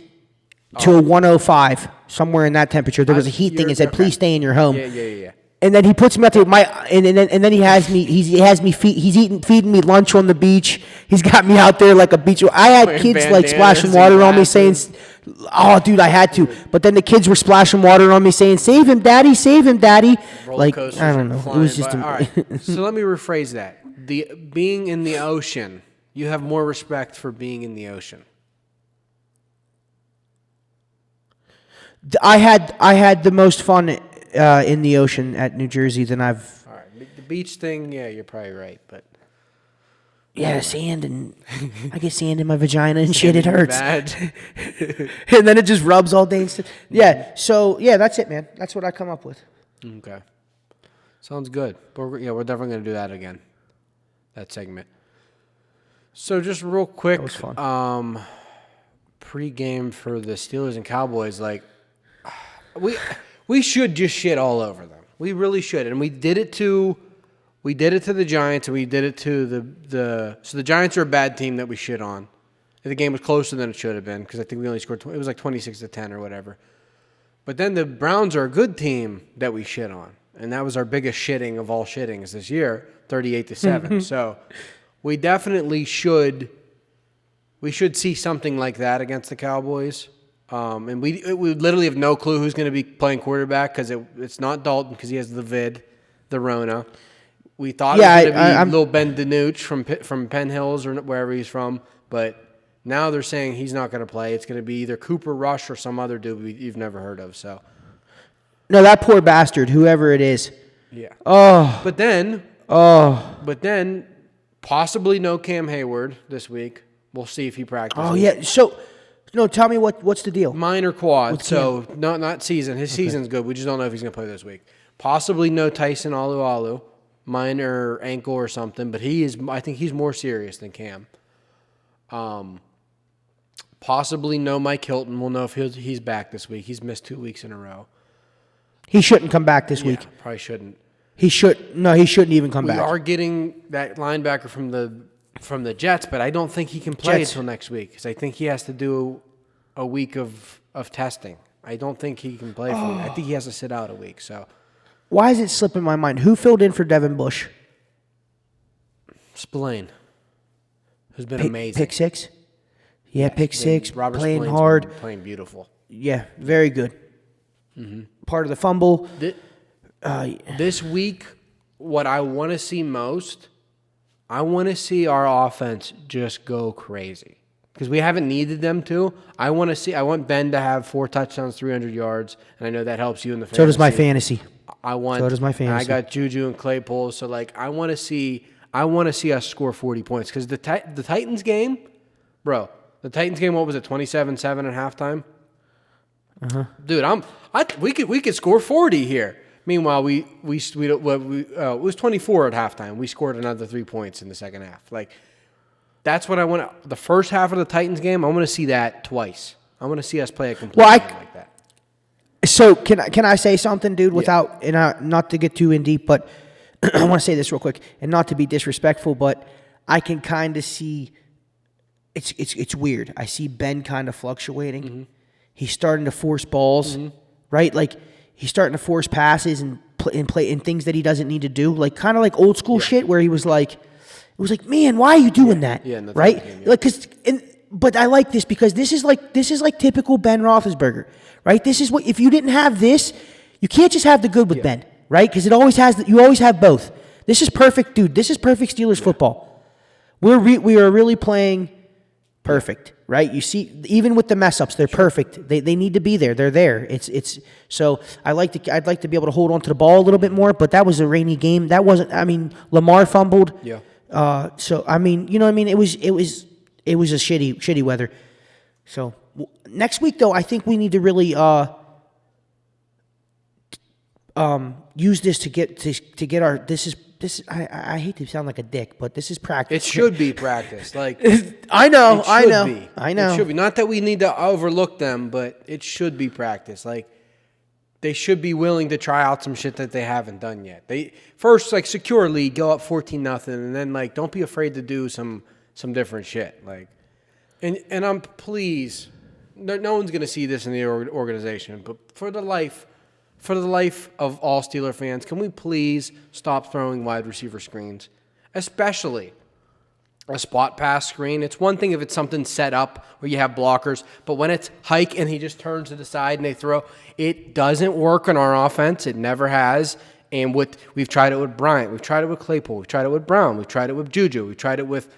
to 105, somewhere in that temperature. There was a heat thing. It said, please stay in your home. Yeah. And then he puts me out there. And then he has me. Feeding me lunch on the beach. He's got me out there like a beach. I had Wearing kids like bandanas splashing and water on me, saying, glasses. "Oh, dude, I had to." But then the kids were splashing water on me, saying, "Save him, daddy! Save him, daddy!" Roller Like, coasters I don't know. It flying was just. by. All right. So let me rephrase that. Being in the ocean, you have more respect for being in the ocean. I had the most fun in the ocean at New Jersey than I've. All right. The beach thing, yeah, you're probably right, but Yeah, sand and I get sand in my vagina and shit. It hurts. bad. And then it just rubs all day and stuff. Yeah. So yeah, that's it, man. That's what I come up with. Okay. Sounds good. But we're definitely going to do that again. That segment. So just real quick, That was fun. Pre-game for the Steelers and Cowboys, like we should just shit all over them. We really should. And we did it to We did it to the Giants, and we did it to the. So the Giants are a bad team that we shit on. The game was closer than it should have been because I think we only scored. It was like 26-10 or whatever. But then the Browns are a good team that we shit on, and that was our biggest shitting of all shittings this year, 38-7. So we definitely should. We should see something like that against the Cowboys. And we literally have no clue who's going to be playing quarterback because it's not Dalton because he has the Rona. We thought it was going to be little Ben DiNucci from Penn Hills or wherever he's from, but now they're saying he's not going to play. It's going to be either Cooper Rush or some other dude you've never heard of. So, No, that poor bastard, whoever it is. yeah. Oh. But then possibly no Cam Hayward this week. We'll see if he practices. Oh, yeah. So, no, tell me what's the deal? Minor quad, so not season. His season's good. We just don't know if he's going to play this week. Possibly no Tyson Alualu, minor ankle or something, but I think he's more serious than Cam. Possibly no Mike Hilton. We'll know if he's back this week. He's missed 2 weeks in a row. He shouldn't come back this week. Probably shouldn't. He shouldn't even come back. We are getting that linebacker from the Jets, but I don't think he can play until next week because I think he has to do a week of testing. I don't think he can play for me. I think he has to sit out a week. So why is it slipping my mind? Who filled in for Devin Bush? Spillane, who's been amazing. Pick six? Yeah, pick six. Robert playing Spillane's hard. been playing beautiful. Yeah, very good. Part of the fumble. This week, what I want to see most, I want to see our offense just go crazy. Because we haven't needed them to. I want Ben to have 4 touchdowns, 300 yards, and I know that helps you in the fantasy. So does my fantasy. So does my fantasy. I got Juju and Claypool, so I want to see us score 40 points. Because the Titans game, bro, what was it, 27-7 at halftime? Dude, we could score 40 here. Meanwhile, it was 24 at halftime. We scored another 3 points in the second half. That's what I want. The first half of the Titans game, I want to see that twice. I want to see us play a complete game like that. So can I say something, dude? Without not to get too in deep, but I want to say this real quick, and not to be disrespectful, but I can kind of see. It's weird. I see Ben kind of fluctuating. Mm-hmm. He's starting to force balls, right? He's starting to force passes and play in things that he doesn't need to do, kind of like old school shit where he was it was man, why are you doing that? Yeah, right? Game, but I like this because this is like typical Ben Roethlisberger, right? This is what if you didn't have this, you can't just have the good with Ben, right? Because you always have both. This is perfect, dude. This is perfect Steelers football. We are really playing perfect, right? You see, even with the mess ups, they're perfect. They need to be there. They're there. It's so I'd like to be able to hold on to the ball a little bit more. But that was a rainy game. That wasn't. Lamar fumbled. Yeah. So you know what I mean. It was a shitty weather. So next week though, I think we need to really use this to get our this. I hate to sound like a dick, but this is practice. It should be practice. I know. It should be. Not that we need to overlook them, but it should be practice. They should be willing to try out some shit that they haven't done yet. They first securely go up 14-0, and then don't be afraid to do some different shit. And I'm pleased. No one's gonna see this in the organization, but for the life of all Steeler fans, can we please stop throwing wide receiver screens? Especially a spot pass screen. It's one thing if it's something set up where you have blockers, but when it's hike and he just turns to the side and they throw, it doesn't work on our offense. It never has. And we've tried it with Bryant. We've tried it with Claypool. We've tried it with Brown. We've tried it with Juju. We've tried it with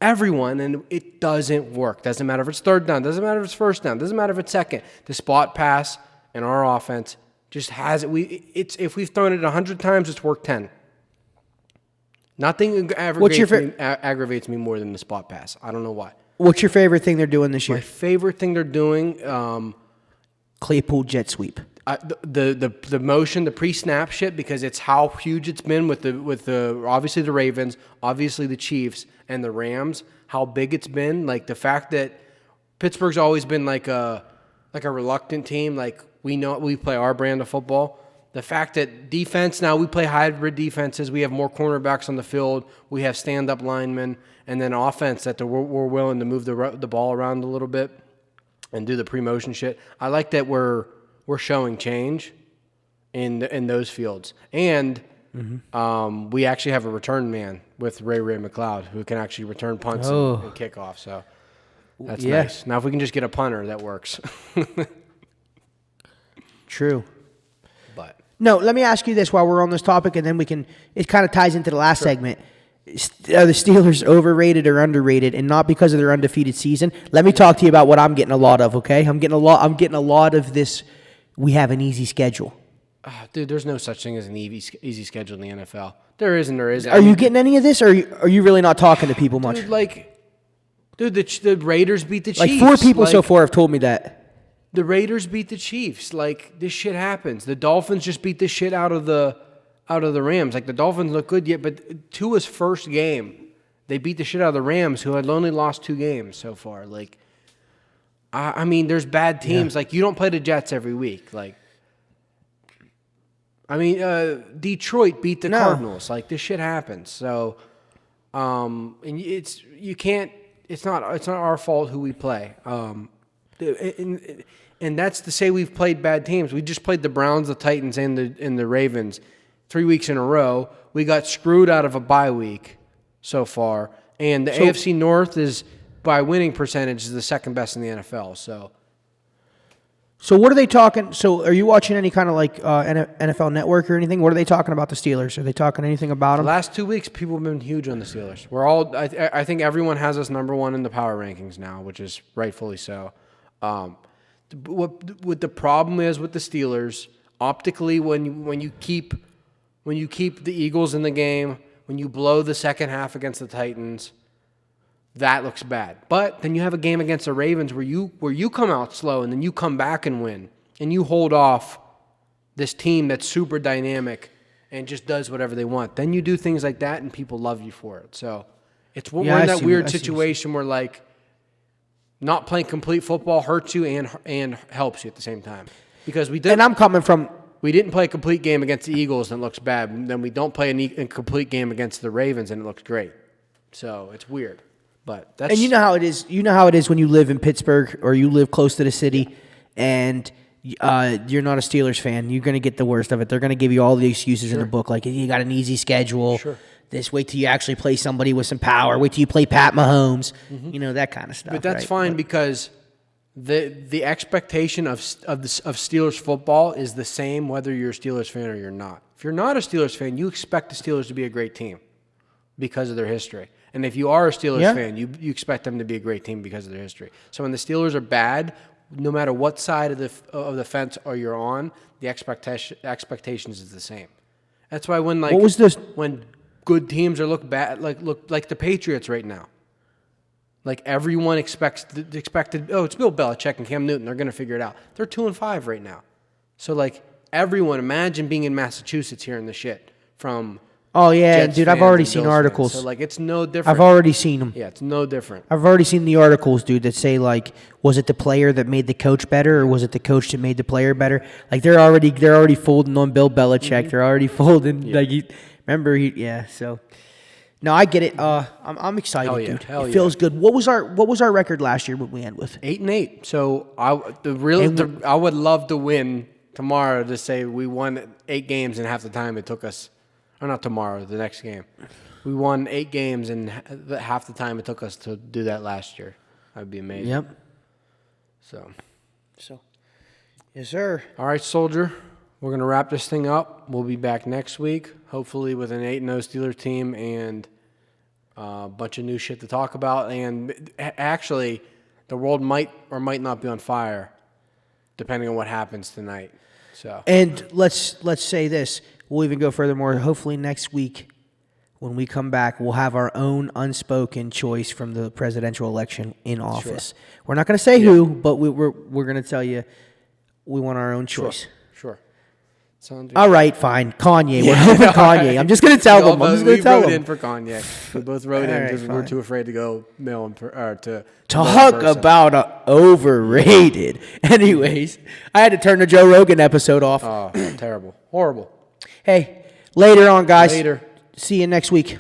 everyone, and it doesn't work. Doesn't matter if it's third down. Doesn't matter if it's first down. Doesn't matter if it's second. The spot pass in our offense just has it. If we've thrown it 100 times, it's worked 10. Nothing aggravates me more than the spot pass. I don't know why. What's your favorite thing they're doing this year? My favorite thing they're doing, Claypool jet sweep. The motion, the pre-snap shit, because it's how huge it's been with the obviously the Ravens, obviously the Chiefs and the Rams. How big it's been, the fact that Pittsburgh's always been like a reluctant team. We know we play our brand of football. The fact that defense, now we play hybrid defenses. We have more cornerbacks on the field. We have stand-up linemen. And then offense that we're willing to move the ball around a little bit and do the pre-motion shit. I like that we're showing change in those fields. And we actually have a return man with Ray McLeod who can actually return punts and kickoff. So that's nice. Now if we can just get a punter, that works. True. But no, let me ask you this while we're on this topic, and then we can. It kind of ties into the last segment. Are the Steelers overrated or underrated? And not because of their undefeated season. Let me talk to you about what I'm getting a lot of. Okay, I'm getting a lot of this. We have an easy schedule. Dude, there's no such thing as an easy schedule in the NFL. There isn't. Are you getting any of this, or are you really not talking to people much? Dude, the Raiders beat the Chiefs. Like 4 people so far have told me that. The Raiders beat the Chiefs. Like, this shit happens. The Dolphins just beat the shit out of the Rams. Like, the Dolphins look good yet, but Tua's first game, they beat the shit out of the Rams, who had only lost 2 games so far. Like, I mean, there's bad teams. Yeah. Like, you don't play the Jets every week. Like, I mean, Detroit beat the Cardinals. Like, this shit happens. So, and it's not our fault who we play. And that's to say we've played bad teams. We just played the Browns, the Titans, and the Ravens 3 weeks in a row. We got screwed out of a bye week so far. And the AFC North is, by winning percentage, is the second best in the NFL. So what are they talking? So are you watching any kind of like NFL Network or anything? What are they talking about the Steelers? Are they talking anything about them? The last 2 weeks, people have been huge on the Steelers. I think everyone has us number 1 in the power rankings now, which is rightfully so. What the problem is with the Steelers, optically, when you keep the Eagles in the game, when you blow the second half against the Titans, that looks bad. But then you have a game against the Ravens where you come out slow and then you come back and win, and you hold off this team that's super dynamic and just does whatever they want. Then you do things like that and people love you for it. So we're in that weird situation where, like, not playing complete football hurts you and helps you at the same time. Because we didn't play a complete game against the Eagles and it looks bad. And then we don't play a complete game against the Ravens and it looks great. So it's weird. But that's, and you know how it is. You know how it is when you live in Pittsburgh or you live close to the city, and you're not a Steelers fan. You're going to get the worst of it. They're going to give you all the excuses in the book, like you got an easy schedule. Sure. Wait till you actually play somebody with some power. Wait till you play Pat Mahomes. You know, that kind of stuff. But that's fine because the expectation of Steelers football is the same whether you're a Steelers fan or you're not. If you're not a Steelers fan, you expect the Steelers to be a great team because of their history. And if you are a Steelers fan, you expect them to be a great team because of their history. So when the Steelers are bad, no matter what side of the fence you're on, the expectations is the same. That's why when when good teams look bad, like the Patriots right now, like everyone expected. Oh, it's Bill Belichick and Cam Newton. They're going to figure it out. They're 2-5 right now. So like everyone, imagine being in Massachusetts hearing the shit from. Oh, yeah, Jets dude, I've already seen articles. So, like, it's no different. I've already seen them. Yeah, it's no different. I've already seen the articles, dude, that say, like, was it the player that made the coach better or was it the coach that made the player better? Like, they're already folding on Bill Belichick. Mm-hmm. They're already folding. Yeah. Like, so. No, I get it. I'm excited, dude. It feels good. What was our record last year when we end with? 8-8. So, I would love to win tomorrow to say we won 8 games in half the time it took us. Or not tomorrow, the next game. We won 8 games in half the time it took us to do that last year. That would be amazing. Yep. So, yes, sir. All right, Soldier. We're going to wrap this thing up. We'll be back next week, hopefully with an 8-0 Steelers team and a bunch of new shit to talk about. And actually, the world might or might not be on fire, depending on what happens tonight. So. And let's say this. We'll even go furthermore. Hopefully next week, when we come back, we'll have our own unspoken choice from the presidential election in office. Sure. We're not going to say who, but we're going to tell you we want our own choice. Sure. All right, fine. Kanye. We're hoping Kanye. I'm just going to tell them. I'm just going to tell them. We wrote in for Kanye. We both wrote in because we're too afraid to go mail in to talk about overrated. Anyways, I had to turn the Joe Rogan episode off. Oh, terrible. Horrible. Hey, later on, guys. Later. See you next week.